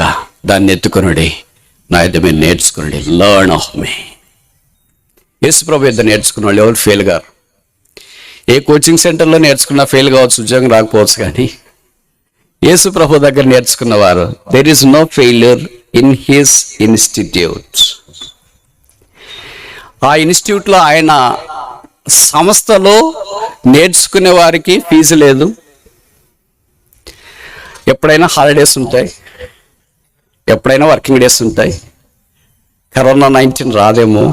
దాన్ని ఎత్తుకొనుడి, నా యొద్ద మీరు నేర్చుకునండి, లర్న్ ఆఫ్ మీ. యేసు ప్రభు యొద్ద నేర్చుకున్న వాళ్ళు ఎవరు ఫెయిల్ గారు? ఏ కోచింగ్ సెంటర్లో నేర్చుకున్నా ఫెయిల్ కావచ్చు, ఉద్యోగం రాకపోవచ్చు. కానీ యేసు ప్రభు దగ్గర నేర్చుకున్న వారు, there is no failure in his institute. ఆ ఇన్స్టిట్యూట్లో, ఆయన సంస్థలో నేర్చుకునే వారికి ఫీజు లేదు. ఎప్పుడైనా హాలిడేస్ ఉంటాయి, ఎప్పుడైనా వర్కింగ్ డేస్ ఉంటాయి. కరోనా-19 రాదేమో.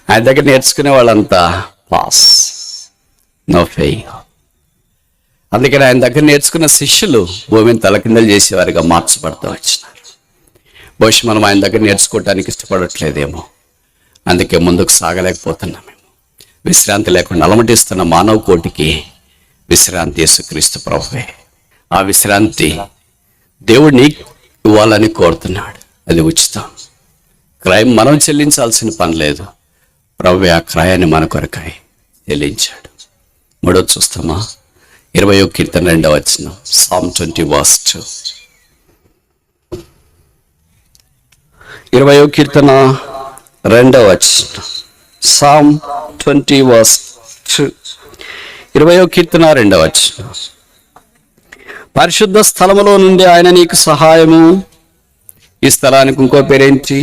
ఆయన దగ్గర నేర్చుకునే వాళ్ళంతా పాస్, నో ఫెయిల్. అందుకని ఆయన దగ్గర నేర్చుకున్న శిష్యులు భూమిని తలకిందలు చేసేవారిగా మార్చబడుతూ వచ్చినారు. బహుశా మనం ఆయన దగ్గర నేర్చుకోవటానికి ఇష్టపడట్లేదేమో, అందుకే ముందుకు సాగలేకపోతున్నాం. మేము విశ్రాంతి లేకుండా అలమటిస్తున్న మానవ కోటికి విశ్రాంతి యేసుక్రీస్తు ప్రభువే. ఆ విశ్రాంతి దేవుడిని ఇవ్వాలని కోరుతున్నాడు. అది ఉచితం. క్రయం మనం చెల్లించాల్సిన పని లేదు. ప్రభువే ఆ క్రయాన్ని మన కొరకై చెల్లించాడు. మూడోది చూస్తామా? 20వ కీర్తన 2వ వచనం, సామ్ 20 verse 2. 20వ కీర్తన 2వ వచనం, సామ్ 20 verse 2. 20వ కీర్తన 2వ వచనం. పరిశుద్ధ స్థలములో నుండి ఆయన నీకు సహాయము. ఈ స్థలానికి ఇంకో పేరేంటి?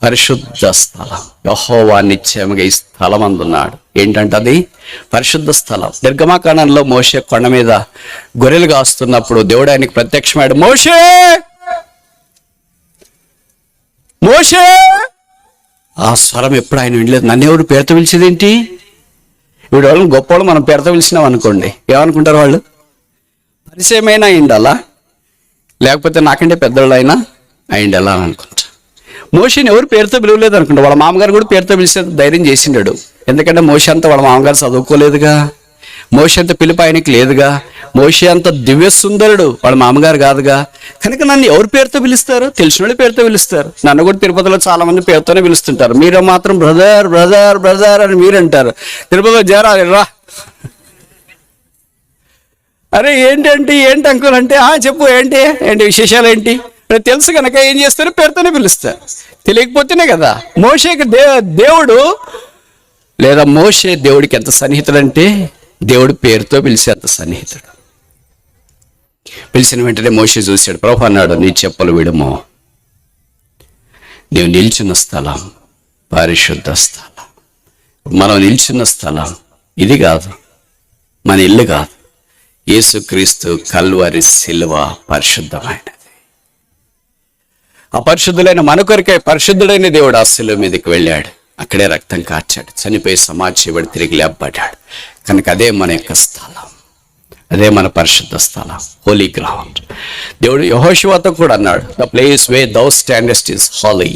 పరిశుద్ధ స్థలం. యెహోవా నిశ్చయముగా ఈ స్థలం అందున్నాడు. ఏంటంటే అది పరిశుద్ధ స్థలం. నిర్గమాకాండంలో మోషే కొండ మీద గొర్రెలు కాస్తున్నప్పుడు దేవుడు ఆయనకి ప్రత్యక్షమాడు, మోషే మోషే. ఆ స్వరం ఎప్పుడు ఆయన వినలేదు. నన్ను ఎవరు పేరుతో పిలిచేదేంటి? వీడు వాళ్ళని గొప్పవాళ్ళు మనం పేరుతో పిలిచినాం అనుకోండి, ఏమనుకుంటారు వాళ్ళు? పరిచయమైనా అయిండాలా, లేకపోతే నాకంటే పెద్దవాళ్ళు అయినా అయిండాలా అని అనుకుంటా. మోషేని ఎవరు పేరుతో పిలవలేదు అనుకుంటా. వాళ్ళ మామగారు కూడా పేరుతో పిలిచే ధైర్యం చేసిండాడు. ఎందుకంటే మోషే అంతా వాళ్ళ మామగారు చదువుకోలేదుగా, మోషే అంత పిలుపు ఆయనకి లేదుగా. మోషే అంత దివ్య సుందరుడు, వాళ్ళ మామగారు కాదుగా. కనుక నన్ను ఎవరి పేరుతో పిలుస్తారు? తెలిసిన వాళ్ళ పేరుతో పిలుస్తారు. నన్ను కూడా తిరుపతిలో చాలా మంది పేరుతోనే పిలుస్తుంటారు. మీరు మాత్రం బ్రదర్ బ్రదర్ బ్రదర్ అని మీరు అంటారు. తిరుపతిలో జరా రా, అరే ఏంటి అంకుల్ అంటే చెప్పు ఏంటి విశేషాలు ఏంటి తెలుసు కనుక ఏం చేస్తారు? పేరుతోనే పిలుస్తారు. తెలియకపోతేనే కదా. మోషేకి దేవుడు లేదా మోషే దేవుడికి ఎంత సన్నిహితుడు అంటే దేవుడు పేరుతో పిలిచేంత సన్నిహితుడు. పిలిచిన వెంటనే మోషే చూశాడు. ప్రభు అన్నాడు, నీ చెప్పులు విడుము. నీవు నిల్చున్న స్థలం పరిశుద్ధ స్థలం. మనం నిల్చున్న స్థలం ఇది కాదు, మన ఇల్లు కాదు. యేసుక్రీస్తు కల్వరి శిలువ పరిశుద్ధమైనది. అపరిశుద్ధులైన మన కొరకై పరిశుద్ధుడైన దేవుడు ఆ శిలువ మీదకి వెళ్ళాడు. అక్కడే రక్తం కార్చాడు, చనిపోయి సమాధి చేయబడి తిరిగి లేపబడ్డాడు. కనుక అదే మన యొక్క స్థలం, అదే మన పరిశుద్ధ స్థలం, హోలీ గ్రౌండ్. దేవుడు యెహోషువతో కూడా అన్నాడు, the place where thou standest is holy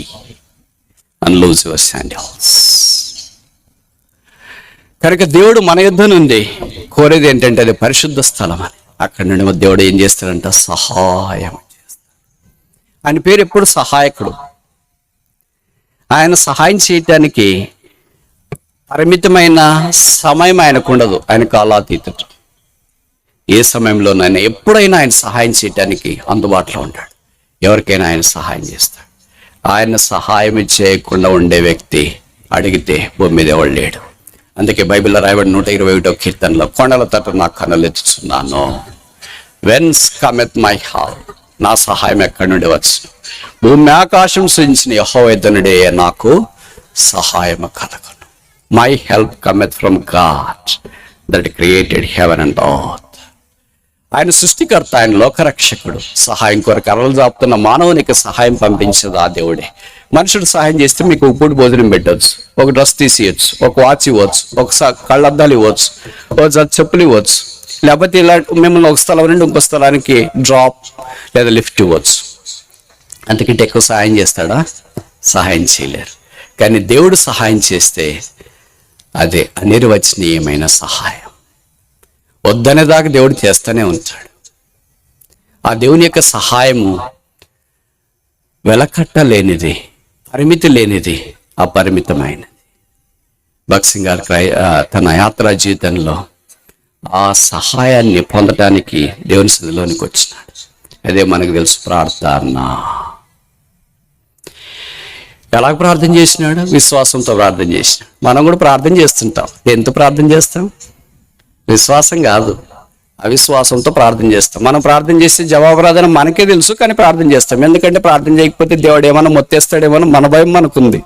and loose your sandals. కనుక దేవుడు మన యుద్ధ నుండి కోరేది ఏంటంటే అది పరిశుద్ధ స్థలం అని. అక్కడి నుండి దేవుడు ఏం చేస్తాడంట? సహాయం చేస్తాడు. ఆయన పేరు ఎప్పుడు సహాయకుడు. ఆయన సహాయం చేయటానికి పరిమితమైన సమయం ఆయనకు ఉండదు. ఆయన కాలాతీతుడు. ఏ సమయంలోనైనా ఎప్పుడైనా ఆయన సహాయం చేయటానికి అందుబాటులో ఉంటాడు. ఎవరికైనా ఆయన సహాయం చేస్తాడు. ఆయన సహాయం చేయకుండా ఉండే వ్యక్తి అడిగితే భూమి మీద ఎవడు లేడు. అందుకే బైబిల్లో రాయబడి 121వ కీర్తనలో, కొండల తట్టు నా కన్నులు ఎత్తుచున్నాను, వెన్స్ కమెత్ మై హెల్ప్, నా సహాయం ఎక్కడి నుండి వచ్చును, భూమి ఆకాశం సృజించిన యెహోవా యొద్ద నుండి నాకు సహాయం కలుగును. My help cometh from God that created heaven and earth. ఆయన సృష్టికర్త, ఆయన లోకరక్షకుడు. సహాయం కొరకు అరలు జాపుతున్న మానవునికి సహాయం పంపించదు ఆ దేవుడే. మనుషుడు సహాయం చేస్తే మీకు ఉప్పుడు భోజనం పెట్టవచ్చు, ఒక డ్రెస్ తీసియచ్చు, ఒక వాచ్ ఇవ్వచ్చు, ఒక కళ్ళద్దాలు ఇవ్వచ్చు, ఒక చెప్పులు ఇవ్వచ్చు, లేకపోతే ఇలా మిమ్మల్ని ఒక స్థలం నుండి ఇంకో స్థలానికి డ్రాప్ లేదా లిఫ్ట్ ఇవ్వచ్చు. అంతకంటే ఎక్కువ సహాయం చేస్తాడా? సహాయం చేయలేరు. కానీ దేవుడు సహాయం చేస్తే అదే అనిర్వచనీయమైన సహాయం. వద్దనేదాకా దేవుడు చేస్తూనే ఉంటాడు. ఆ దేవుని యొక్క సహాయము వెలకట్టలేనిది, పరిమితి లేనిది, అపరిమితమైనది. భగత్ సింగ్ గారు తన యాత్రా జీవితంలో ఆ సహాయాన్ని పొందటానికి దేవుని సన్నిధిలోనికి వచ్చినాడు. అదే మనకు తెలుసు, ప్రార్థన. ఎలా ప్రార్థన చేసినాడు? విశ్వాసంతో ప్రార్థన చేసినాడు. మనం కూడా ప్రార్థన చేస్తుంటాం. ఎంత ప్రార్థన చేస్తాం? విశ్వాసం కాదు, అవిశ్వాసంతో ప్రార్థన చేస్తాం. మనం ప్రార్థన చేస్తే జవాబు రాదని మనకే తెలుసు, కానీ ప్రార్థన చేస్తాం. ఎందుకంటే ప్రార్థన చేయకపోతే దేవుడు ఏమన్నా మొత్తేస్తాడేమో మన భయం మనకుంది.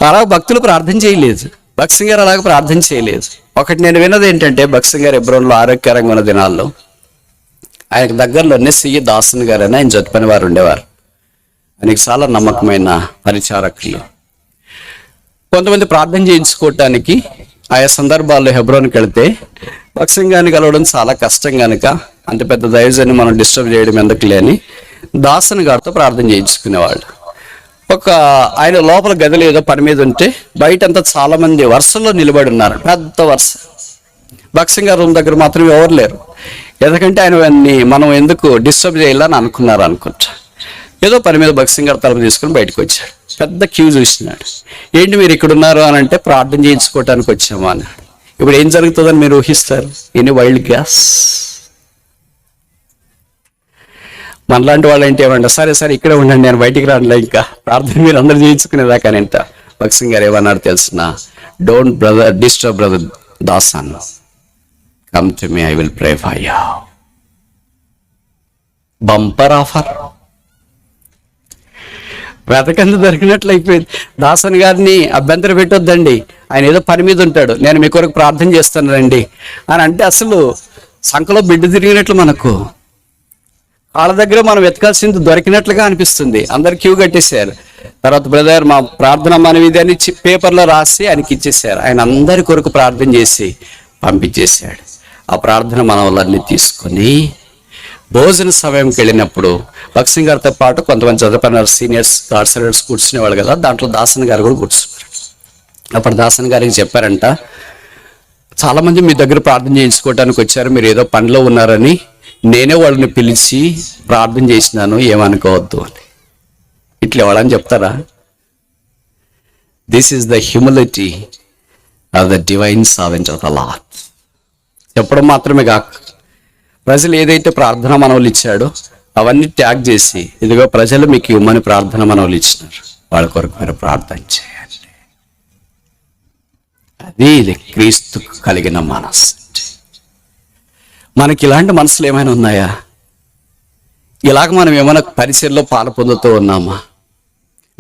అలా భక్తులు ప్రార్థన చేయలేదు. భగత్ సింగ్ గారు అలాగే ప్రార్థన చేయలేదు. ఒకటి నేను విన్నది ఏంటంటే, భగత్ సింగ్ గారు హెబ్రోన్లో ఆరోగ్యకరంగా ఉన్న దినాల్లో ఆయనకు దగ్గరలోనే సిఈ దాసన్ గారు అని ఆయన జత పని వారు ఉండేవారు. ఆయనకి చాలా నమ్మకమైన పరిచారకులు. కొంతమంది ప్రార్థన చేయించుకోవటానికి ఆయా సందర్భాల్లో హెబ్రోన్కి వెళితే భగత్ సింగ్ గారిని కలవడం చాలా కష్టం కనుక అంత పెద్ద దైవజన్ని మనం డిస్టర్బ్ చేయడం ఎందుకు లేని దాసన్ గారితో ప్రార్థన చేయించుకునేవాళ్ళు. ఆయన లోపల గదిలో ఏదో పని మీద ఉంటే బయటంతా చాలా మంది వరుసలో నిలబడి ఉన్నారు, పెద్ద వరుస. భగత్ సింగ్ గారి రూమ్ దగ్గర మాత్రం ఎవరు లేరు. ఎందుకంటే ఆయనని మనం ఎందుకు డిస్టర్బ్ చేయాలని అనుకుంటా. ఏదో పని మీద భగత్ సింగ్ గారు తలుపు తీసుకుని బయటకు వచ్చాడు. పెద్ద క్యూ చూసినాడు. ఏంటి మీరు ఇక్కడ ఉన్నారు అని అంటే, ప్రార్థన చేయించుకోవటానికి వచ్చామా అన్నాడు. ఇప్పుడు ఏం జరుగుతుందని మీరు ఊహిస్తారు? ఎన్ని వైల్డ్ గ్యాస్. మనలాంటి వాళ్ళు ఏంటి ఏమంటారు, సరే ఇక్కడే ఉండండి, నేను బయటికి రానులే, ఇంకా ప్రార్థన మీరు అందరూ చేయించుకునేదాకా అంట. భగత్ సింగ్ గారు ఏమన్నారు తెలిసిన? Don't brother disturb brother Dasan, come to me, I will pray for you. Bumper offer. వెతకంత దొరికినట్లు అయిపోయింది. దాసన్ గారిని అభ్యంతరం పెట్టొద్దండి, ఆయన ఏదో పని మీద ఉంటాడు, నేను మీ కొరకు ప్రార్థన చేస్తానండి అని అంటే అసలు సంఖలో బిడ్డ తిరిగినట్లు, మనకు వాళ్ళ దగ్గర మనం వెతకాల్సింది దొరికినట్లుగా అనిపిస్తుంది. అందరు క్యూ కట్టేశారు. తర్వాత బ్రదర్ మా ప్రార్థన మనవిది అని పేపర్లో రాసి ఆయనకి ఇచ్చేసారు. ఆయన అందరి కొరకు ప్రార్థన చేసి పంపించేశాడు. ఆ ప్రార్థన మన వాళ్ళని తీసుకొని భోజన సమయంకి వెళ్ళినప్పుడు భగత్ సింగ్ గారితో పాటు కొంతమంది చదువుకున్నారు, సీనియర్స్ గార్డ్ సర్వెంట్స్ కూర్చునేవాళ్ళు కదా, దాంట్లో దాసన్ గారు కూడా కూర్చున్నారు. అప్పుడు దాసన్ గారికి చెప్పారంట, చాలా మంది మీ దగ్గర ప్రార్థన చేయించుకోవడానికి వచ్చారు, మీరు ఏదో పనిలో ఉన్నారని నేనే వాళ్ళని పిలిచి ప్రార్థన చేసినాను, ఏమనుకోవద్దు అని. ఇట్లా ఎవడని చెప్తారా? This is the humility of the divine servant of the lord. చెప్పడం మాత్రమే కాక, ప్రజలు ఏదైతే ప్రార్థన మనవులు ఇచ్చాడో అవన్నీ ట్యాగ్ చేసి, ఇదిగో ప్రజలు మీకు ఇవ్వమని ప్రార్థన మనవులు ఇచ్చినారు, వాళ్ళ కొరకు మీరు ప్రార్థన చేయండి. అది ఇది క్రీస్తు కలిగిన మనస్సు. మనకి ఇలాంటి మనసులు ఏమైనా ఉన్నాయా? ఇలాగ మనం ఏమైనా పరిచయంలో పాలు పొందుతూ ఉన్నామా?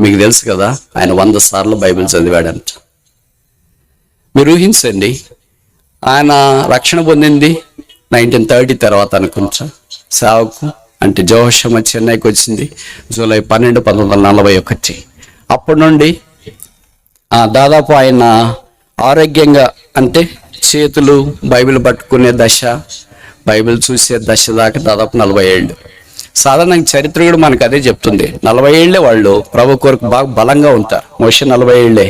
మీకు తెలుసు కదా, ఆయన 100 సార్లు బైబిల్ చదివాడంట. మీరు ఊహించండి, ఆయన రక్షణ పొందింది 1930 తర్వాత అనుకుంటా. సేవకు అంటే జోషమ్మ చెన్నైకి వచ్చింది జూలై 12, 1941. అప్పటి నుండి దాదాపు ఆయన ఆరోగ్యంగా అంటే చేతులు బైబిల్ పట్టుకునే దశ, బైబిల్ చూసే దశ దాకా దాదాపు 40 ఏళ్ళు. సాధారణంగా చరిత్ర కూడా మనకు అదే చెప్తుంది. 40 ఏళ్లే వాళ్ళు ప్రభు కొరకు బాగా బలంగా ఉంటారు. మోషే 40 ఏళ్లే,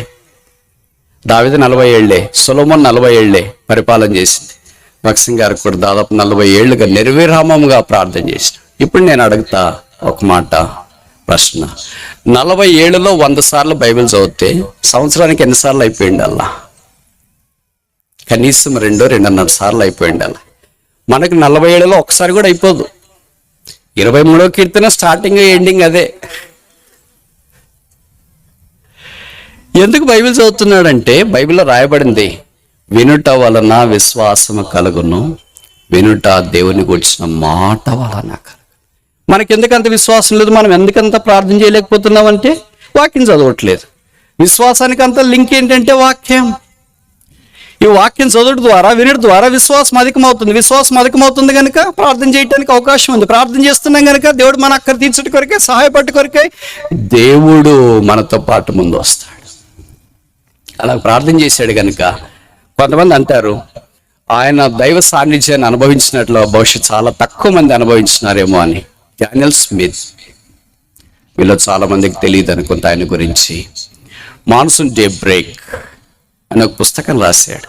దావీదు 40 ఏళ్లే, సొలొమోన్ 40 ఏళ్లే పరిపాలన చేసింది. భగత్ సింగ్ గారికి కూడా దాదాపు 40 ఏళ్లుగా నిర్విరామంగా ప్రార్థన చేసిన. ఇప్పుడు నేను అడుగుతా ఒక మాట, ప్రశ్న. 40 ఏళ్లలో 100 సార్లు బైబిల్ చదివితే సంవత్సరానికి ఎన్నిసార్లు అయిపోయింది అలా? కనీసం 2-2.5 సార్లు అయిపోయింది అలా. మనకు 40 ఏళ్లలో ఒకసారి కూడా అయిపోదు. 23వ కీర్తన స్టార్టింగ్ ఎండింగ్ అదే. ఎందుకు బైబిల్ చదువుతున్నాడంటే, బైబిల్లో రాయబడింది, వినుట వలన విశ్వాసము కలుగును, వినుట దేవుని గురించిన మాట వలన కలుగు. మనకి ఎందుకంత విశ్వాసం లేదు, మనం ఎందుకంత ప్రార్థన చేయలేకపోతున్నామంటే వాక్యం చదవట్లేదు. విశ్వాసానికి అంత లింక్ ఏంటంటే వాక్యం. ఈ వాక్యం చదువుడు ద్వారా, వినడం ద్వారా విశ్వాసం అధికమవుతుంది. విశ్వాసం అధికమవుతుంది కనుక ప్రార్థన చేయడానికి అవకాశం ఉంది. ప్రార్థన చేస్తున్నాం కనుక దేవుడు మన అక్కర తీర్చడం కొరకే, సహాయపడ్డ కొరకే దేవుడు మనతో పాటు ముందు వస్తాడు. అలా ప్రార్థన చేశాడు కనుక కొంతమంది అంటారు, ఆయన దైవ సాన్నిధ్యాన్ని అనుభవించినట్లు బహుశా చాలా తక్కువ మంది అనుభవించినారేమో అని. డానియల్ స్మిత్, వీళ్ళు చాలా మందికి తెలియదు అనుకుంటా ఆయన గురించి. మాన్సూన్ డే బ్రేక్ అని ఒక పుస్తకం రాశాడు.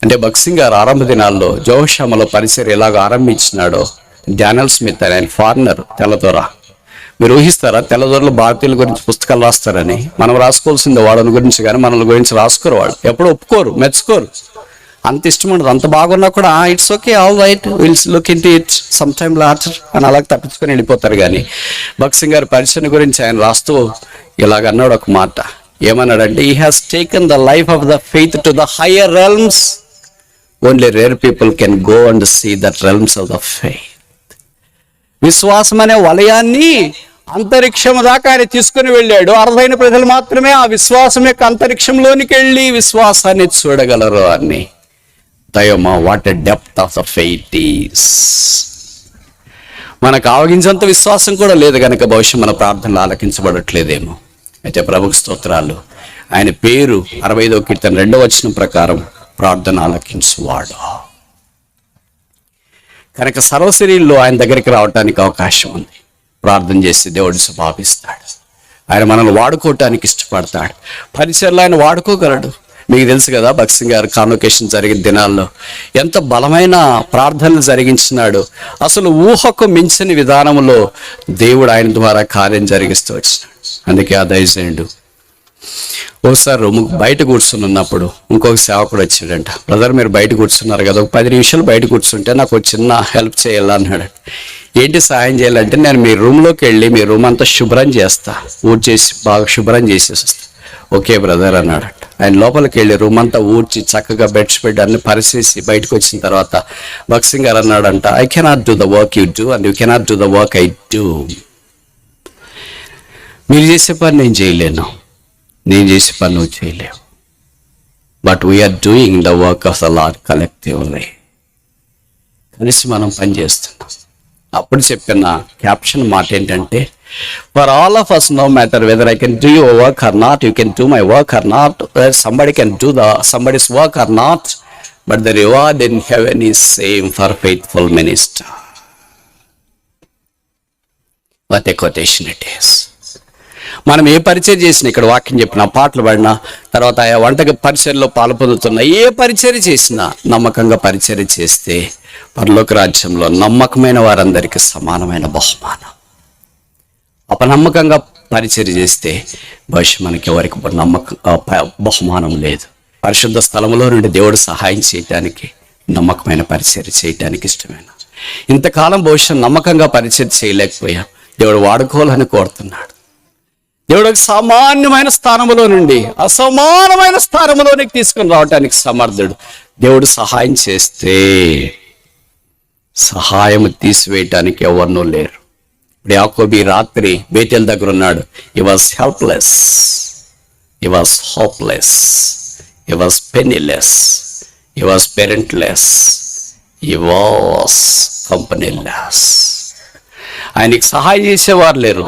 అంటే భగత్ సింగ్ గారు ఆరంభ దినాల్లో జోషమ్మలో పరిచయం ఎలాగో ఆరంభించినాడో, డానియల్ స్మిత్ అని ఆయన ఫారినర్, తెల్లదొర. మీరు ఊహిస్తారా తెల్లదొరలు భారతీయుల గురించి పుస్తకాలు రాస్తారని? మనం రాసుకోవాల్సిందే వాళ్ళని గురించి, కానీ మనల్ని గురించి రాసుకోరు. వాళ్ళు ఎప్పుడు ఒప్పుకోరు, మెచ్చుకోరు. అంత ఇష్టం ఉండదు. అంత బాగున్నా కూడా it's okay, all right, we'll look in to it some time later అని అలాగ తప్పించుకొని వెళ్ళిపోతారు. కానీ భగత్ సింగ్ గారి పరిచయం గురించి ఆయన రాస్తూ ఇలాగన్నాడు ఒక మాట. ఏమన్నాడంటే, he has taken the life of the faith to the higher realms. Only rare people can go and see that realms of the faith. విశ్వాసం అనే వలయాన్ని అంతరిక్షం దాకా ఆయన తీసుకుని వెళ్ళాడు. అర్హమైన ప్రజలు మాత్రమే ఆ విశ్వాసం యొక్క అంతరిక్షంలోనికి వెళ్ళి విశ్వాసాన్ని చూడగలరు అని. దయమా, what a depth of the faith is. మనకు ఆవగించేంత విశ్వాసం కూడా లేదు కనుక బహుశా మన ప్రార్థనలు ఆలకించబడట్లేదేమో. అయితే ప్రభుకు స్తోత్రాలు. ఆయన పేరు 65వ కీర్తన 2వ వచనం ప్రకారం ప్రార్థన ఆలకించువాడు కనుక సర్వశరీరంలో ఆయన దగ్గరికి రావడానికి అవకాశం ఉంది. ప్రార్థన చేసి దేవుడు స్వభావిస్తాడు. ఆయన మనల్ని వాడుకోవటానికి ఇష్టపడతాడు. పరిచర్లో ఆయన వాడుకోగలడు. మీకు తెలుసు కదా, భగత్ సింగ్ గారు కాన్వకేషన్ జరిగిన దినాల్లో ఎంత బలమైన ప్రార్థనలు జరిగించినాడు. అసలు ఊహకు మించని విధానంలో దేవుడు ఆయన ద్వారా కార్యం జరిగిస్తూ వచ్చినాడు. అందుకే ఆ దయచేయండు. ఒకసారి బయట కూర్చుని ఉన్నప్పుడు ఇంకొక సేవకుడు వచ్చాడంట. బ్రదర్, మీరు బయట కూర్చున్నారు కదా, ఒక 10 నిమిషాలు బయట కూర్చుంటే నాకు ఒక చిన్న హెల్ప్ చేయాలన్నాడు. ఏంటి సహాయం చేయాలంటే, నేను మీ రూమ్లోకి వెళ్ళి మీ రూమ్ అంతా శుభ్రం చేస్తా, ఊడ్చేసి బాగా శుభ్రం చేసేసి వస్తా. ఓకే బ్రదర్ అన్నాడట. ఆయన లోపలికి వెళ్ళి రూమ్ అంతా ఊడ్చి చక్కగా బెడ్షీట్ అన్ని పరిచేసి బయటకు వచ్చిన తర్వాత భగత్ సింగ్ గారు అన్నాడంట, I cannot do the work you do and you cannot do the work I do. మీరు చేసే పని నేను చేయలేను, నేను చేసే పని నువ్వు చేయలేవు. But we're doing the work of the lord collectively. కలిసి మనం పని చేస్తున్నాం. అప్పుడు చెప్పిన క్యాప్షన్ మాట ఏంటంటే, for all of us no matter whether I can do your work or not, you can do my work or not, somebody can do the somebody's work or not, but the reward in heaven is same for faithful minister. What a quotation it is. మనం ఏ పరిచయం చేసినా, ఇక్కడ వాక్యం చెప్పినా, పాటలు పాడినా, తర్వాత ఆ వంటకి పరిచర్లో పాలు పొందుతున్నా, ఏ పరిచర్య చేసినా నమ్మకంగా పరిచర్య చేస్తే పరలోక రాజ్యంలో నమ్మకమైన వారందరికీ సమానమైన బహుమానం. అపనమ్మకంగా పరిచర్య చేస్తే భవిష్యత్ మనకి ఎవరికి బహుమానం లేదు. పరిశుద్ధ స్థలంలో నుండి దేవుడు సహాయం చేయటానికి, నమ్మకమైన పరిచర్య చేయటానికి ఇష్టమైన. ఇంతకాలం భవిష్యత్ నమ్మకంగా పరిచర్య చేయలేకపోయాం, దేవుడు వాడుకోవాలని కోరుతున్నాడు. దేవుడు ఒక సామాన్యమైన స్థానంలో నుండి అసమానమైన స్థానంలోనికి తీసుకుని రావటానికి సమర్థుడు. దేవుడు సహాయం చేస్తే సహాయం తీసివేయటానికి ఎవరినూ లేరు. ఇప్పుడు యాకోబు రాత్రి బేతేల్ దగ్గర ఉన్నాడు. He was helpless, he was hopeless, he was penniless, he was parentless, he was companyless. ఆయనకి సహాయం చేసేవారు లేరు,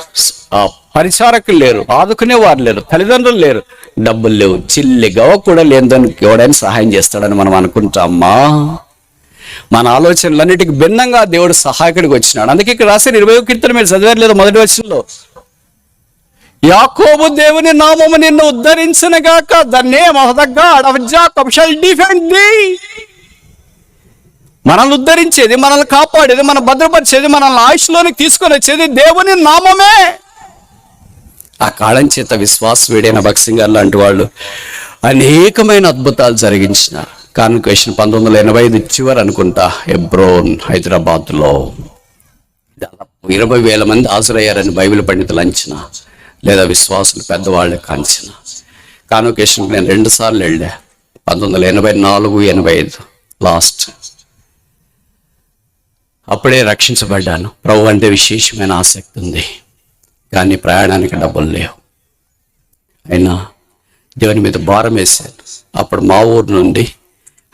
పరిచారకులు లేరు, ఆదుకునేవారు లేరు, తల్లిదండ్రులు లేరు, డబ్బులు లేవు, చిల్లి గవ్వ కూడా లేదని ఎవడైనా సహాయం చేస్తాడని మనం అనుకుంటామా? మన ఆలోచనలన్నిటికీ భిన్నంగా దేవుడు సహాయకుడికి వచ్చినాడు. అందుకే ఇక్కడ రాసిన 20వ కీర్తన మీరు చదివారు లేదు? మొదటి వచనంలో, యాకోబు దేవుని నామము నిన్ను ఉద్ధరించునుగాక, the name of the God of Jacob shall defend thee. మనల్ని ఉద్ధరించేది, మనల్ని కాపాడేది, మనం భద్రపరిచేది, మనల్ని ఆయుష్లోనికి తీసుకొని వచ్చేది దేవుని నామమే. ఆ కాళం చేత విశ్వాసవీడైన భక్సింగ్ గారు లాంటి వాళ్ళు అనేకమైన అద్భుతాలు జరిగించిన కాన్వకేషన్ 1985 చివరి అనుకుంటా, హెబ్రోన్ హైదరాబాద్లో దాదాపు 20,000 మంది హాజరయ్యారని బైబిల్ పండితులు అంచనా, లేదా విశ్వాసులు పెద్దవాళ్ళకి అంచనా. కాన్వకేషన్కి నేను 2 సార్లు వెళ్ళా, 1984, 85 లాస్ట్. అప్పుడే రక్షించబడ్డాను. ప్రభు అంటే విశేషమైన ఆసక్తి ఉంది, కానీ ప్రయాణానికి డబ్బులు లేవు. అయినా దేవుని మీద భారం వేశాను. అప్పుడు మా ఊరు నుండి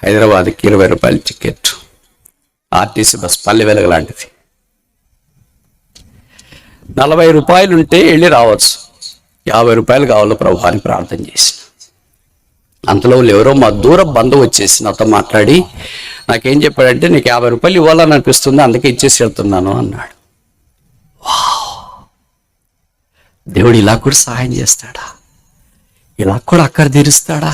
హైదరాబాద్కి 20 రూపాయల ticket, RTC bus Palle Velugu లాంటిది. 40 రూపాయలు ఉంటే వెళ్ళి రావచ్చు, 50 రూపాయలు కావాలో ప్రభు అని ప్రార్థన చేసిన. అంతలో ఎవరో మా దూర బంధువు వచ్చేసి నాతో మాట్లాడి నాకేం చెప్పాడంటే, నీకు 50 రూపాయలు ఇవ్వాలని అనిపిస్తుంది, అందుకే ఇచ్చేసి వెళ్తున్నాను అన్నాడు. దేవుడు ఇలా కూడా సహాయం చేస్తాడా? ఇలా కూడా అక్కర తీరుస్తాడా?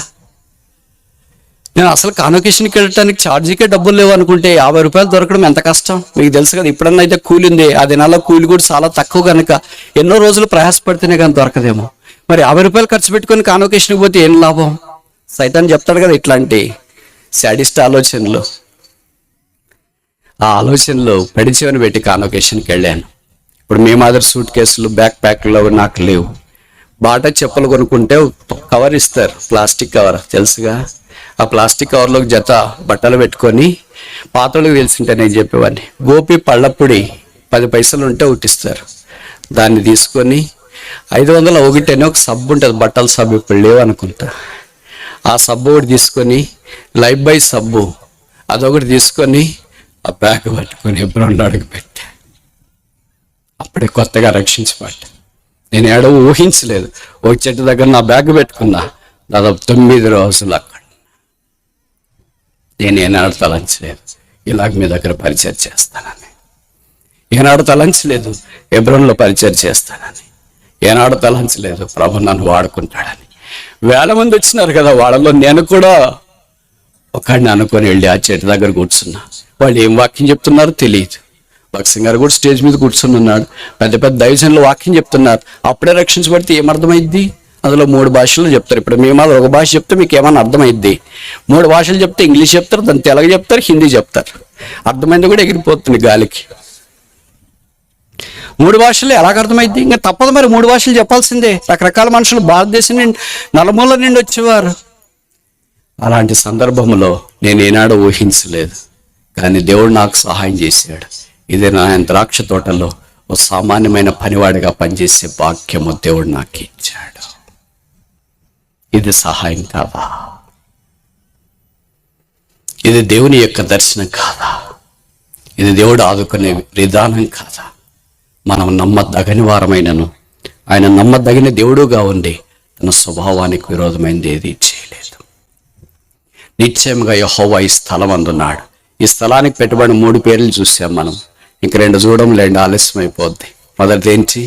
నేను అసలు కాన్వకేషన్కి వెళ్ళటానికి ఛార్జీకే డబ్బులు లేవు అనుకుంటే 50 రూపాయలు దొరకడం ఎంత కష్టం మీకు తెలుసు కదా. ఇప్పుడన్నా అయితే కూలి ఉంది, ఆ దినాల్లో కూలి కూడా చాలా తక్కువ కనుక ఎన్నో రోజులు ప్రయాసపడితేనే కానీ దొరకదేమో. మరి 50 రూపాయలు ఖర్చు పెట్టుకొని కాన్వకేషన్కి పోతే ఏం లాభం? సైతాన్ చెప్తాడు కదా ఇట్లాంటి శాడిస్ట్ ఆలోచనలు. ఆ ఆలోచనలు పెడిచేవని పెట్టి కాన్వకేషన్కి వెళ్ళాను. ఇప్పుడు మీ మాదిరి సూట్ కేసులు, బ్యాక్ ప్యాక్లు నాకు లేవు. బాటా చెప్పులు కొనుక్కుంటే కవర్ ఇస్తారు, ప్లాస్టిక్ కవర్ తెలుసుగా. ఆ ప్లాస్టిక్ కవర్లో జత బట్టలు పెట్టుకొని, పాతలకు తెలిసింటే నేను చెప్పేవాడిని, గోపి పళ్ళప్పుడి 10 పైసలు ఉంటే ఒకటిస్తారు. దాన్ని తీసుకొని 500 ఒకటేనే ఒక సబ్బు ఉంటుంది, బట్టల సబ్బు ఇప్పుడు లేవు అనుకుంటా. ఆ సబ్బు ఒకటి తీసుకొని, లైఫ్ బాయ్ సబ్బు అదొకటి తీసుకొని ఆ బ్యాగ్ పట్టుకొని ఎప్పుడు అడుగు పెట్టా. అప్పుడే కొత్తగా రక్షించబడ్డా. నేను ఏడో ఊహించలేదు. ఒక చెట్టు దగ్గర నా బ్యాగ్ పెట్టుకున్నా, దాదాపు 9 రోజులు అక్కడ. నేను ఏనాడు తలంచలేదు ఇలాగ మీ దగ్గర పరిచయం చేస్తానని, ఏనాడు తలంచలేదు హెబ్రోన్లో పరిచయం చేస్తానని, ఏనాడు తలంచలేదు ప్రభు నన్ను వాడుకుంటాడని. 1000 మంది వచ్చినారు కదా, వాళ్ళలో నేను కూడా ఒకడిని అనుకొని వెళ్ళి ఆ చెట్టు దగ్గర కూర్చున్నా. వాళ్ళు ఏం వాక్యం చెప్తున్నారో తెలియదు. భక్సింగ్ గారు కూడా స్టేజ్ మీద కూర్చుని ఉన్నాడు. పెద్ద పెద్ద దైవజనులు వాక్యం చెప్తున్నారు. అప్పుడే రక్షించబడితే ఏమర్థమైద్ది? అందులో 3 భాషలు చెప్తారు. ఇప్పుడు మేము అది ఒక భాష చెప్తే మీకు ఏమన్నా అర్థమైద్ది? 3 భాషలు చెప్తే ఇంగ్లీష్ చెప్తారు, దాన్ని తెలుగు చెప్తారు, హిందీ చెప్తారు. అర్థమైంది కూడా ఎగిరిపోతుంది గాలికి. 3 భాషలు ఎలాగ అర్థమైద్ది? ఇంకా తప్పదు మరి, 3 భాషలు చెప్పాల్సిందే. రకరకాల మనుషులు భారతదేశం నుండి నలుమూల నుండి వచ్చేవారు. అలాంటి సందర్భంలో నేను ఏనాడో ఊహించలేదు, కానీ దేవుడు నాకు సహాయం చేశాడు. ఇదే నా ద్రాక్ష తోటలో ఓ సామాన్యమైన పనివాడిగా పనిచేసే భాగ్యము దేవుడు నాకు ఇచ్చాడు. ఇది సహాయం కాదా? ఇది దేవుని యొక్క దర్శనం కాదా? ఇది దేవుడు ఆదుకునే విధానం కాదా? మనం నమ్మదగని వారమైనను ఆయన నమ్మదగిన దేవుడుగా ఉండి తన స్వభావానికి విరోధమైనది ఏది చేయలేదు. నిశ్చయంగా యెహోవా ఈ స్థలం అందున్నాడు. ఈ స్థలానికి పెట్టుబడిన 3 పేర్లు చూసాం మనం. ఇంక 2 చూడడం లేండి, ఆలస్యం అయిపోద్ది. మొదటిది ఏంటి?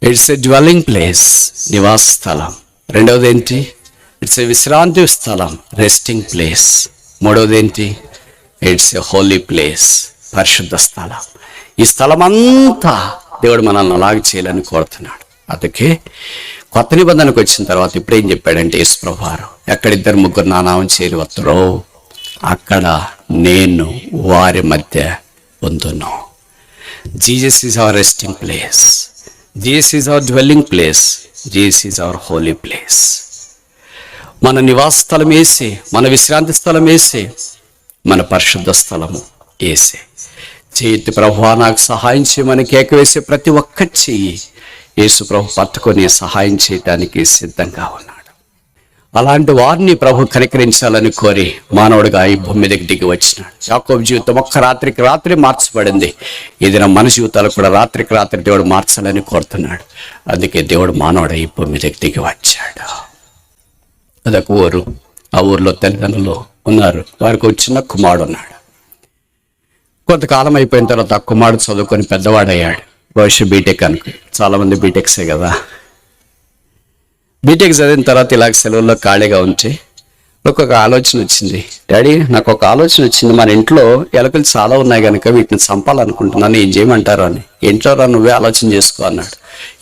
ఇట్స్ ఎ డ్వెల్లింగ్ ప్లేస్, నివాస స్థలం. రెండవది ఏంటి? ఇట్స్ ఎ విశ్రాంతి స్థలం, రెస్టింగ్ ప్లేస్. మూడవది ఏంటి? ఇట్స్ ఎ హోలీ ప్లేస్, పరిశుద్ధ స్థలం. ఈ స్థలం అంతా దేవుడు మనల్ని అలాగే చేయాలని కోరుతున్నాడు. అందుకే కొత్త నిబంధనకు వచ్చిన తర్వాత ఇప్పుడు ఏం చెప్పాడంటే యేసుప్రభువు వారు, ఎక్కడిద్దరు ముగ్గురు నా నామం చేరి వస్తారో అక్కడ నేను వారి మధ్య ఉందును. Jesus is our resting place, Jesus is our dwelling place, Jesus is our holy place. మన నివాస స్థలం ఏసే, మన విశ్రాంతి స్థలం ఏసే, మన పరిశుద్ధ స్థలము ఏసే. చేతి ప్రభువా నాకు సహాయం చేయమని కేక వేసే ప్రతి ఒక్క చెయ్యి యేసు ప్రభు పట్టుకొని సహాయం చేయడానికి సిద్ధంగా ఉన్నాడు. అలాంటి వారిని ప్రభు కనికరించాలని కోరి మానవుడిగా ఈ భూమి మీదకి దిగి వచ్చినాడు. యాకోబు జీవితం ఒక్క రాత్రికి రాత్రి మార్చబడింది. ఇది మన జీవితాలు కూడా రాత్రికి రాత్రి దేవుడు మార్చాలని కోరుతున్నాడు. అందుకే దేవుడు మానవుడు ఈ భూమి మీదకి దిగి వచ్చాడు. అదొక ఊరు. ఆ ఊర్లో తల్లిదండ్రులు ఉన్నారు. వారికి ఒక చిన్న కుమారుడు ఉన్నాడు. కొంతకాలం అయిపోయిన తర్వాత ఆ కుమారుడు చదువుకొని పెద్దవాడయ్యాడు. భవిష్యత్ బీటెక్ అనుకో, చాలామంది బీటెక్సే కదా. బీటెక్ చదివిన తర్వాత ఇలాగ సెలవుల్లో ఖాళీగా ఉంటే ఒక ఆలోచన వచ్చింది. డాడీ, నాకు ఒక ఆలోచన వచ్చింది, మన ఇంట్లో ఎలుకలు చాలా ఉన్నాయి కనుక వీటిని చంపాలనుకుంటున్నాను, ఏం చేయమంటారు అని. ఇంట్లో నువ్వే ఆలోచన చేసుకో అన్నాడు.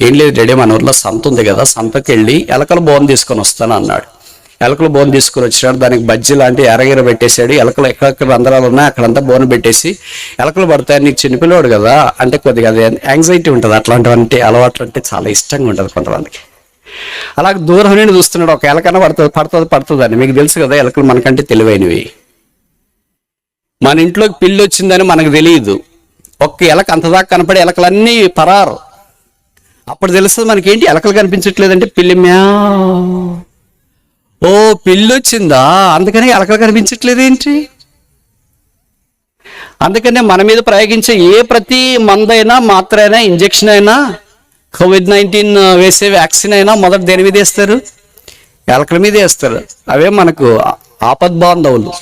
ఏం లేదు డాడీ, మన ఊర్లో సంత ఉంది కదా, సంతకి వెళ్ళి ఎలకల బోన్ తీసుకొని వస్తాను అన్నాడు. ఎలకల బోన్ తీసుకుని వచ్చినాడు. దానికి బజ్జీ లాంటి ఎరగిర పెట్టేశాడు. ఎలకలు ఎక్కడెక్కడ రంధ్రాలు ఉన్నాయి అక్కడంతా బోన్ పెట్టేసి ఎలకలు పడతాయి. నీకు చిన్నపిల్లవాడు కదా అంటే కొద్దిగా యాంగ్జైటీ ఉంటుంది. అట్లాంటివంటి అలవాట్లు అంటే చాలా ఇష్టంగా ఉంటుంది కొంతమందికి. అలాగే దూరం నుండి చూస్తున్నాడు, ఒక ఎలకన పడుతుంది అని. మీకు తెలుసు కదా ఎలకలు మనకంటే తెలివైనవి. మన ఇంట్లోకి పిల్లి వచ్చిందని మనకు తెలియదు. ఒక్క ఎలక అంతదాకా కనపడే ఎలకలన్నీ పరారు. అప్పుడు తెలుస్తుంది మనకేంటి ఎలకలు కనిపించట్లేదంటే పిల్లి మ్యావ్. ఓ పిల్లి వచ్చిందా, అందుకని ఎలకలు కనిపించట్లేదు ఏంటి? అందుకనే మన మీద ప్రయోగించే ఏ ప్రతి మందైనా, మాత్ర అయినా, ఇంజెక్షన్ అయినా, COVID-19 వేసే వ్యాక్సిన్ అయినా మొదట దేని మీద వేస్తారు? ఎలకల మీద వేస్తారు. అవే మనకు ఆపద్బాంధవులు.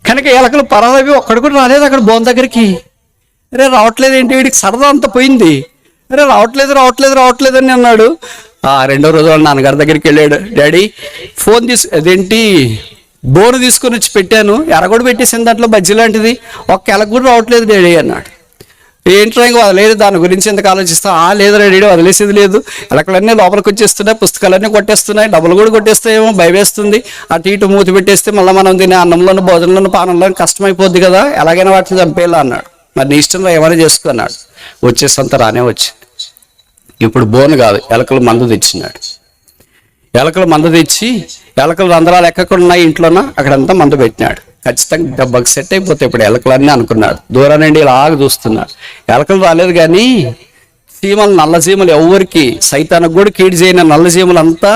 కనుక ఎలకలు పరాలవి ఒక్కడు కూడా రాలేదు అక్కడ బోన్ దగ్గరికి. అరే రావట్లేదు ఏంటి, వీడికి సరదా అంతా పోయింది. అరే రావట్లేదు అని అన్నాడు. రెండో రోజు వాళ్ళ నాన్నగారి దగ్గరికి వెళ్ళాడు. డాడీ ఫోన్ అదేంటి బోరు తీసుకొని వచ్చి పెట్టాను, ఎరగొడు పెట్టేసింది, దాంట్లో బజ్జీ లాంటిది, ఒక్క ఎలక కూడా రావట్లేదు డాడీ అన్నాడు. ఏంట్రా ఇంకా వదిలేదు, దాని గురించి ఎందుకు ఆలోచిస్తా? లేదు డాడీ వదిలేసేది లేదు, ఎలకలన్నీ లోపలికి వచ్చేస్తున్నాయి, పుస్తకాలన్నీ కొట్టేస్తున్నాయి, డబ్బులు కూడా కొట్టేస్తాయేమో, భయవేస్తుంది. అటు ఇటు మూతి పెట్టేస్తే మళ్ళీ మనం తినే అన్నంలోను, భోజనంలోను, పానంలోను కష్టమైపోద్ది కదా, ఎలాగైనా వాటిని చంపేలా అన్నాడు. మరి నీ ఇష్టంలో ఏమైనా చేసుకున్నాడు. వచ్చేసంత రానే వచ్చింది. ఇప్పుడు బోను కాదు, ఎలకలు మందు తెచ్చినాడు. ఎలకలు మందు తెచ్చి ఎలకలు రంధ్రాలు ఎక్కడ ఉన్నాయి ఇంట్లోనా అక్కడంతా మందు పెట్టినాడు. ఖచ్చితంగా దెబ్బకి సెట్ అయిపోతాయి ఇప్పుడు ఎలకలన్నీ అనుకున్నాడు. దూరం నుండి ఇలాగ చూస్తున్నాడు. ఎలకలు రాలేదు కానీ చీమలు, నల్ల చీమలు, ఎవరికి సైతానికి కూడా కీడు చేయని నల్ల చీమలు అంతా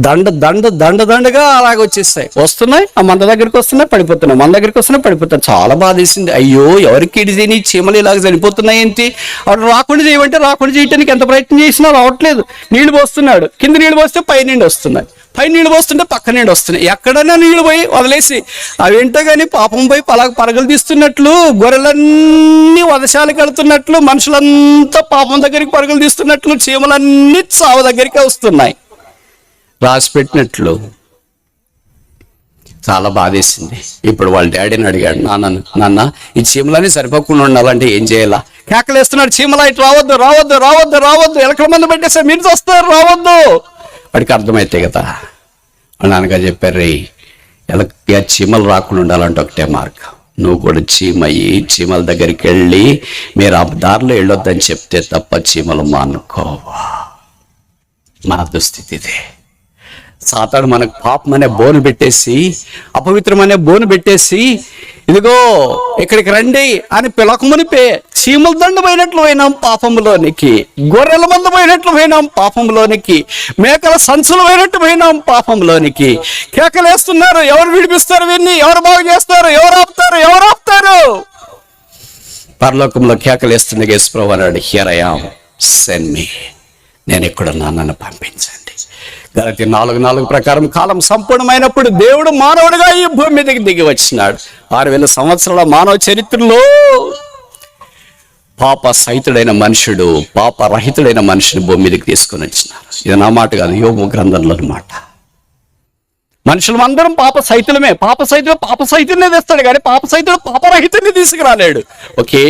దండగా అలాగే వచ్చేస్తాయి. వస్తున్నాయి, ఆ మంద దగ్గరికి వస్తున్నాయి, పడిపోతున్నాయి, మన దగ్గరికి వస్తున్నాయి, పడిపోతాయి. చాలా బాధేసింది. అయ్యో ఎవరికి కీడు చేయని చీమలు ఇలాగ చనిపోతున్నాయి ఏంటి? అప్పుడు రాకుండా చేయమంటే రాకుండా చేయడానికి ఎంత ప్రయత్నం చేసినా రావట్లేదు. నీళ్లు పోస్తున్నాడు, కింద నీళ్ళు పోస్తే పై నీళ్ళు వస్తున్నాయి, పై నీళ్ళు పోస్తుంటే పక్క నీళ్ళు వస్తున్నాయి. ఎక్కడైనా నీళ్ళు పోయి వదిలేసి అవేంటో కానీ పాపం పోయి పరగలు తీస్తున్నట్లు, గొర్రెలన్నీ వదశాలకు వెళ్తున్నట్లు, మనుషులంతా పాపం దగ్గరికి పరుగులు తీస్తున్నట్లు చీమలన్నీ చావు దగ్గరికి వస్తున్నాయి రాసి పెట్టినట్లు. చాలా బాధేసింది. ఇప్పుడు వాళ్ళ డాడీని అడిగాడు, నాన్న ఈ చీమలన్నీ సరిపోకుండా ఉండాలంటే ఏం చేయాలా? కేకలేస్తున్నాడు, చీమల ఇటు రావద్దు, ఎలకల మంది పెట్టేస్తే మీరు చూస్తారు, రావద్దు. వాడికి అర్థమైతే కదా. వాళ్ళ నాన్నగారు చెప్పారు, రే చీమలు రాకుండా ఉండాలంటే ఒకటే మార్గం, నువ్వు కూడా చీమల దగ్గరికి వెళ్ళి మీరు ఆ దారిలో వెళ్ళొద్దని చెప్తే తప్ప చీమలు మానుకోవా. మన దుస్థితి ఇదే. సాతాను మనకు పాపం అనే బోను పెట్టేసి, అపవిత్రమనే బోను పెట్టేసి, ఇదిగో ఇక్కడికి రండి అని పిలకమునిపే చీమల దండు పోయినట్లు పోయినాం పాపంలోనికి, గొర్రెల మందు పోయినట్లు పోయినాం పాపంలోనికి, మేకల సంచులు పోయినట్టు పోయినాం పాపంలోనికి. కేకలేస్తున్నారు, ఎవరు విడిపిస్తారు వీరిని? ఎవరు బాగు చేస్తారు? ఎవరు ఆపుతారు? పరలోకంలో కేకలేస్తున్న యేసుప్రభువు అన్నాడు, here I am, send me. నేను ఎక్కడున్నా, నన్ను పంపించండి. గలతీ 4:4 ప్రకారం కాలం సంపూర్ణమైనప్పుడు దేవుడు మానవుడిగా ఈ భూమి మీదకి దిగి వచ్చినాడు. 6000 సంవత్సరాల మానవ చరిత్రలో పాప సహితుడైన మనుషుడు, పాపరహితుడైన మనుషుని భూమి మీదకి తీసుకొని వచ్చినారు. ఇది నా మాట కాదు, యోబు గ్రంథంలోని మాట. మనుషులు అందరం పాప సహితులనే తెస్తాడు, కానీ పాప సహితుడు పాపరహితుడిని తీసుకురాలేడు. ఒకే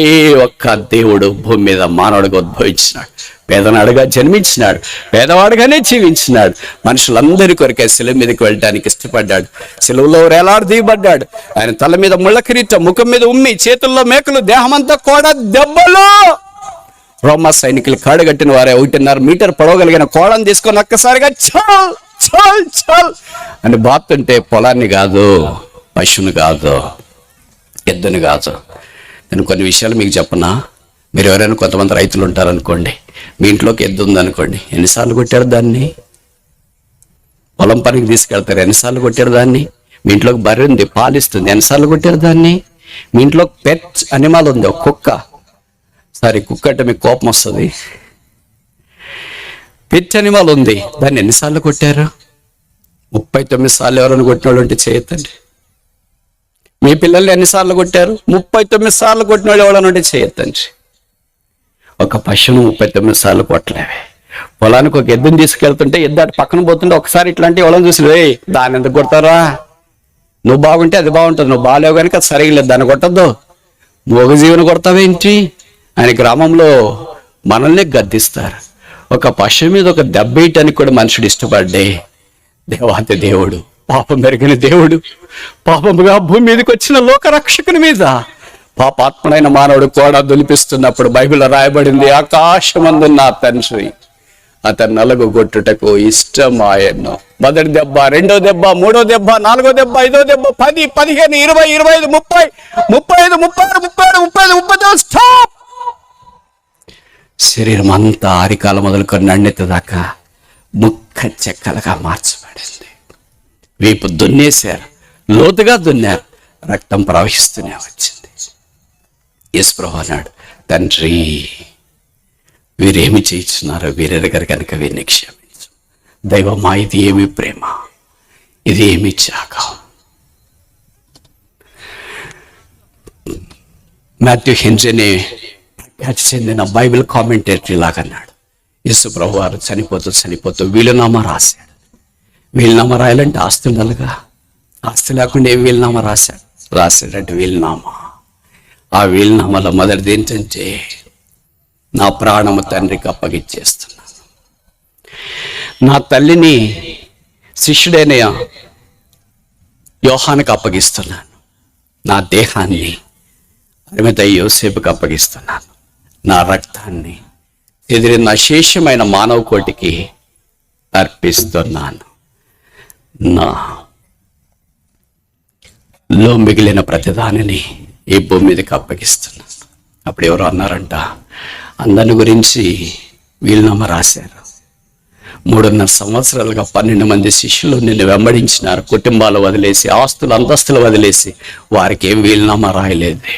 ఒక్క దేవుడు భూమి మీద మానవుడిగా ఉద్భవించినాడు, పేదనాడుగా జన్మించినాడు, పేదవాడుగానే జీవించినాడు. మనుషులందరి కొరకే శిలువ మీదకి వెళ్ళడానికి ఇష్టపడ్డాడు. శిలువలో వేలాడదీయబడ్డాడు. ఆయన తల మీద ముళ్ళ కిరీటం, ముఖం మీద ఉమ్మి, చేతుల్లో మేకలు, దేహమంతా కూడా దెబ్బలు. రోమా సైనికులు కాడుగట్టిన వారే 1.5 మీటర్ పొడవగలిగిన కోళ్ళని తీసుకొని ఒక్కసారిగా చల్ చల్ చల్ అని బాతుంటే పొలాన్ని కాదు, పశువుని కాదు, ఎద్దుని కాదు. నేను కొన్ని విషయాలు మీకు చెప్పనా. మీరు ఎవరైనా కొంతమంది రైతులు ఉంటారనుకోండి, మీ ఇంట్లోకి ఎద్దు ఉందనుకోండి, ఎన్నిసార్లు కొట్టారు దాన్ని? పొలం పనికి తీసుకెళ్తారు, ఎన్నిసార్లు కొట్టారు దాన్ని? మీ ఇంట్లోకి బర్రె ఉంది, పాలిస్తుంది, ఎన్నిసార్లు కొట్టారు దాన్ని? మీ ఇంట్లో పెట్ అనిమల్ ఉంది, ఒక కుక్క. కుక్క అంటే మీకు కోపం వస్తుంది. పెట్ అనిమల్ ఉంది, దాన్ని ఎన్నిసార్లు కొట్టారు? 39 సార్లు. ఎవరైనా కొట్టినోళ్ళు ఉంటే చేయొద్దండి. మీ పిల్లల్ని ఎన్నిసార్లు కొట్టారు? 39 సార్లు కొట్టినోళ్ళు ఎవరైనా ఉంటే చేయొద్దండి. ఒక పశువును 39 సార్లు కొట్టలేవే. పొలానికి ఒక ఎద్దుని తీసుకెళ్తుంటే ఎద్దు అటు పక్కన పోతుంటే ఒకసారి ఇట్లాంటి ఎవరైనా చూసి, దాన్ని ఎందుకు కొడతారా? నువ్వు బాగుంటే అది బాగుంటుంది, నువ్వు బాగాలేవు కనుక అది సరిగలేదు, దాన్ని కొట్టద్దు. మూగ జీవన కొడతావేంటి అని గ్రామంలో మనల్ని గద్దిస్తారు. ఒక పశువు మీద ఒక దెబ్బేయటానికి కూడా మనుషుడు ఇష్టపడ్డే దేవాతి దేవుడు, పాపం పెరిగిన దేవుడు, పాపముగా భూమి మీదకి వచ్చిన లోకరక్షకుని మీద పాపాత్ముడైన మానవుడు కూడా దులిపిస్తున్నప్పుడు బైబిల్లో రాయబడింది, ఆకాశమందున్న తండ్రి అతను నలుగుగొట్టుటకు ఇష్టమాయను. మొదటి దెబ్బ, రెండో దెబ్బ, మూడో దెబ్బ, నాలుగో దెబ్బ, ఐదో దెబ్బ, 10, 15, 20, 25, 30, 35, 36, 37, 38, స్టాప్. శరీరం అంతా ఆరికాల మొదలుకొని నన్నెత్త దాకా ముక్క చెక్కలుగా మార్చబడింది. వీపు దున్నేశారు, లోతుగా దున్నారు, రక్తం ప్రవహిస్తూనే వచ్చింది. యేసు ప్రభువు అన్నాడు, తండ్రి వీరేమి చేయించున్నారో వీరెరగరు కనుక వీరిని క్షమించు. దైవమా, ఇది ఏమి ప్రేమ, ఇది ఏమి త్యాగం. మాథ్యూ హెన్రీని ప్రఖ్యాతి చెందిన బైబిల్ కామెంటేటరీ లాగన్నాడు, యేసు ప్రభువు వారు చనిపోతూ వీలునామా రాశాడు. వీలునామా రాయాలంటే ఆస్తి ఉండాలిగా, ఆస్తి లేకుండా ఏం వీలునామా రాశాడంటే వీలునామా. ఆ వీలునామాలో మొదటిది ఏంటంటే, నా ప్రాణము తండ్రికి అప్పగిచ్చేస్తున్నాను, నా తల్లిని శిష్యుడైన యోహానుకు అప్పగిస్తున్నాను, నా దేహాన్ని అరిమతయ్య యోసేపుకి అప్పగిస్తున్నాను, నా రక్తాన్ని ఎదిరిన శేషమైన మానవ కోటికి అర్పిస్తున్నాను, నాలో మిగిలిన ప్రతిదానిని ఈ భూమి మీదకి అప్పగిస్తున్నాను. అప్పుడు ఎవరు అన్నారంట, అందరి గురించి వీలునామా రాశారు. 3.5 సంవత్సరాలుగా 12 మంది శిష్యులు నిన్ను వెంబడించినారు, కుటుంబాలు వదిలేసి, ఆస్తులు అంతస్తులు వదిలేసి, వారికి ఏం వీలునామా రాయలేదే.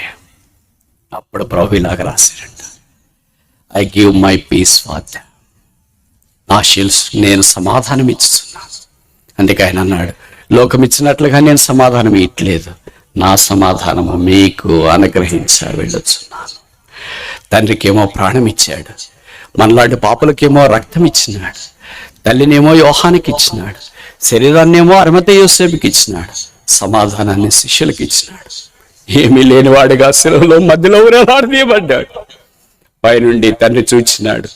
అప్పుడు ప్రభు ఇలాగా రాశారంట, I give my peace for them, నేను సమాధానం ఇస్తున్నాను. అందుకే ఆయన అన్నాడు, లోకం ఇచ్చినట్లుగా నేను సమాధానం ఇట్లేదు, నా సమాధానము మీకు అనుగ్రహించ వెళ్ళొచ్చున్నాను. తండ్రికేమో ప్రాణం ఇచ్చాడు, మనలాంటి పాపులకేమో రక్తం ఇచ్చినాడు, తల్లినేమో యోహానికి ఇచ్చినాడు, శరీరాన్నేమో అరిమతయ్య యోసేపుకి ఇచ్చినాడు, సమాధానాన్ని శిష్యులకు ఇచ్చినాడు. ఏమీ లేనివాడిగా శిలువలో మధ్యలో వేలాడదీయబడ్డాడు. పైనుండి తండ్రి చూచినాడు,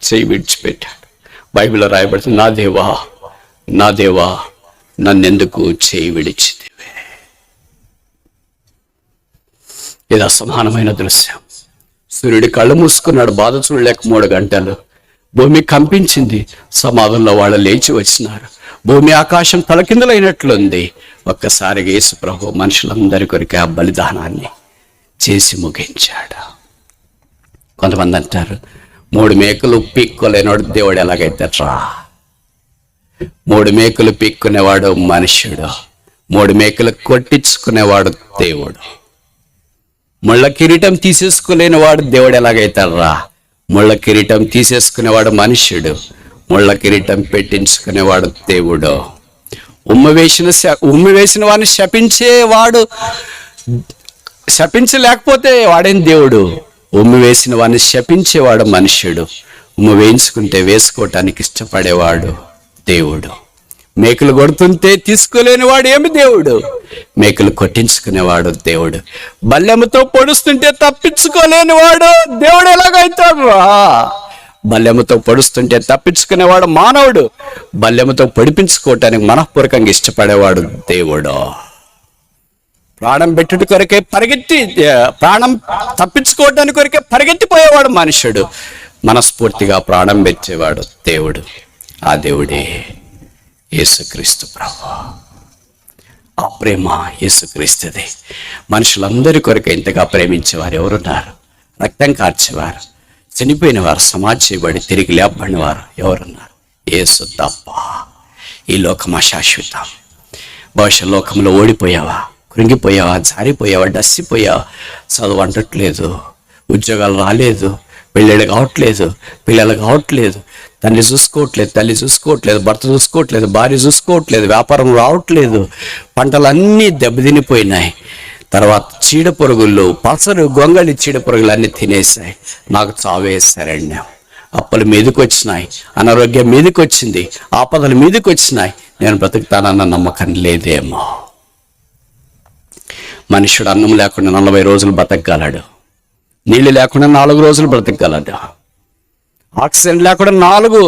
చేయి విడిచిపెట్టాడు. బైబిల్లో రాయబడుతుంది, నా దేవా నన్నెందుకు చేయి విడిచితివే. ఇది అసమానమైన దృశ్యం. సూర్యుడి కళ్ళు మూసుకున్నాడు, బాధ చూడలేక 3 గంటలు. భూమి కంపించింది, సమాధంలో వాళ్ళు లేచి వచ్చినారు. భూమి ఆకాశం తలకిందులైనట్లుంది. ఒక్కసారిగా యేసు ప్రభు మనుషులందరి కొరికి ఆ బలిదానాన్ని చేసి ముగించాడు. కొంతమంది అంటారు, 3 మేకలు పీక్కోలేనోడు దేవుడు ఎలాగైతేట్రా? 3 మేకలు పీక్కునేవాడు మనుష్యుడు, 3 మేకలు కొట్టించుకునేవాడు దేవుడు. ముళ్ళ కిరీటం తీసేసుకోలేని వాడు దేవుడు ఎలాగైతారా? ముళ్ళ కిరీటం తీసేసుకునేవాడు మనుష్యుడు, ముళ్ళ కిరీటం పెట్టించుకునేవాడు దేవుడు. ఉమ్మి వేసిన వాడిని శపించేవాడు, శపించలేకపోతే వాడేం దేవుడు? ఉమ్మి వేసిన వాడిని శపించేవాడు మనుష్యుడు, ఉమ్మి వేయించుకుంటే వేసుకోవటానికి ఇష్టపడేవాడు దేవుడు. మేకులు కొడుతుంటే తీసుకోలేని వాడు ఏమి దేవుడు? మేకులు కొట్టించుకునేవాడు దేవుడు. బల్లెముతో పొడుస్తుంటే తప్పించుకోలేని వాడు దేవుడు ఎలాగైతాడు రా? బల్లెముతో పొడుస్తుంటే తప్పించుకునేవాడు మానవుడు, బల్లెముతో పొడిపించుకోవటానికి మనఃపూర్వకంగా ఇష్టపడేవాడు దేవుడు. ప్రాణం పెట్టుట కొరకే ప్రాణం తప్పించుకోవటానికి కొరకే పరిగెత్తిపోయేవాడు మనుషుడు, మనస్ఫూర్తిగా ప్రాణం పెట్టేవాడు దేవుడు. ఆ దేవుడే యేసుక్రీస్తు ప్రభు. ఆ ప్రేమ యేసుక్రీస్తుదే. మనుషులందరి కొరకు ఇంతగా ప్రేమించేవారు ఎవరున్నారు? రక్తం కార్చేవారు, చనిపోయిన వారు, సమాధి చేయబడి తిరిగి లేపబడిన వారు ఎవరున్నారు? యేసు తప్ప. ఈ లోకం అశాశ్వతం. భవిష్యత్ లోకంలో ఓడిపోయావా, కృంగిపోయావా, జారిపోయావా, డస్సిపోయావా, చదువు అంటట్లేదు, ఉద్యోగాలు రాలేదు, పెళ్ళిళ్ళు కావట్లేదు, పిల్లలు కావట్లేదు, తల్లి చూసుకోవట్లేదు, భర్త చూసుకోవట్లేదు, భార్య చూసుకోవట్లేదు, వ్యాపారం రావట్లేదు, పంటలన్నీ దెబ్బతినిపోయినాయి. తర్వాత చీడ పురుగులు, పసరు గొంగళి చీడ పురుగులు అన్నీ తినేసాయి. నాకు చావేసారండి. అప్పుల మీదకి వచ్చినాయి, అనారోగ్యం మీదకి వచ్చింది, ఆపదల మీదకి వచ్చినాయి. నేను బ్రతుకుతానన్న నమ్మకం లేదేమో. మనుషుడు అన్నం లేకుండా 40 రోజులు బ్రతకగలడు, నీళ్ళు లేకుండా 4 రోజులు బ్రతకగలడు, ఆక్సిజన్ లేకుండా 4,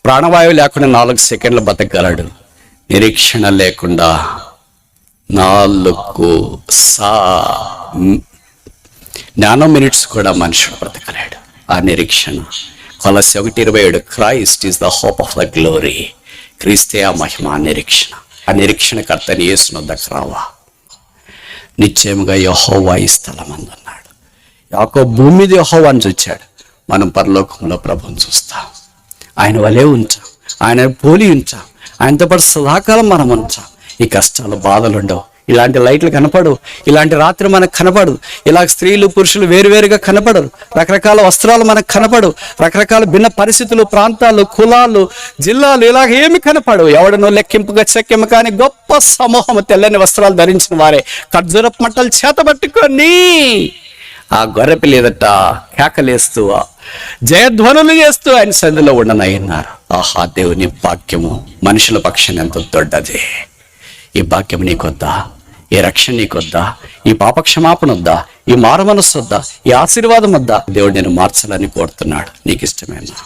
ప్రాణవాయువు లేకుండా 4 సెకండ్లు బ్రతకగలడు. నిరీక్షణ లేకుండా 4 నానో మినిట్స్ కూడా మనుషుడు బ్రతకలేడు. ఆ నిరీక్షణ కొలస్సీ 1:27 Christ is the hope of the glory. క్రీస్తే ఆ మహిమ. నిరీక్షణ, ఆ నిరీక్షణకర్తని యేసును వద్దకు రావా. నిశ్చయముగా యెహోవా ఈ స్థలం అందన్నాడు. యాకోబు భూమి మీద యెహోవాను చూచాడు, మనం పరలోకంలో ప్రభువును చూస్తాం. ఆయన వలే ఉంచాం, ఆయన పోలి ఉంచాం, ఆయనతో పాటు సదాకాలం మనం ఉంచాం. ఈ కష్టాలు, బాధలు ఉండవు. ఇలాంటి లైట్లు కనపడవు, ఇలాంటి రాత్రి మనకు కనపడదు, ఇలా స్త్రీలు పురుషులు వేరువేరుగా కనపడరు, రకరకాల వస్త్రాలు మనకు కనపడవు, రకరకాల భిన్న పరిస్థితులు, ప్రాంతాలు, కులాలు, జిల్లాలు ఇలాగ ఏమి కనపడవు. ఎవడనో లెక్కింపుగా చెక్కింపు కానీ గొప్ప సమూహము తెల్లని వస్త్రాలు ధరించిన వారే ఖర్జూరపు మంటలు చేతబట్టుకొని ఆ గొర్రెపిల్ల ఎదుట కేకలేస్తూ జయధ్వనులు చేస్తూ ఆయన సన్నిధిలో ఉండనయ్యున్నారు. ఆహా, దేవుని భాగ్యము మనుషుల పక్షాన ఎంతో దొడ్డది. ఈ భాగ్యం నీకొద్దా? ఈ రక్షణ నీకొద్దా? ఈ పాప క్షమాపణ వద్దా? ఈ మారు మనస్సు వద్దా? ఈ ఆశీర్వాదం వద్దా? దేవుడు నేను మార్చాలని కోరుతున్నాడు. నీకు ఇష్టమేనా?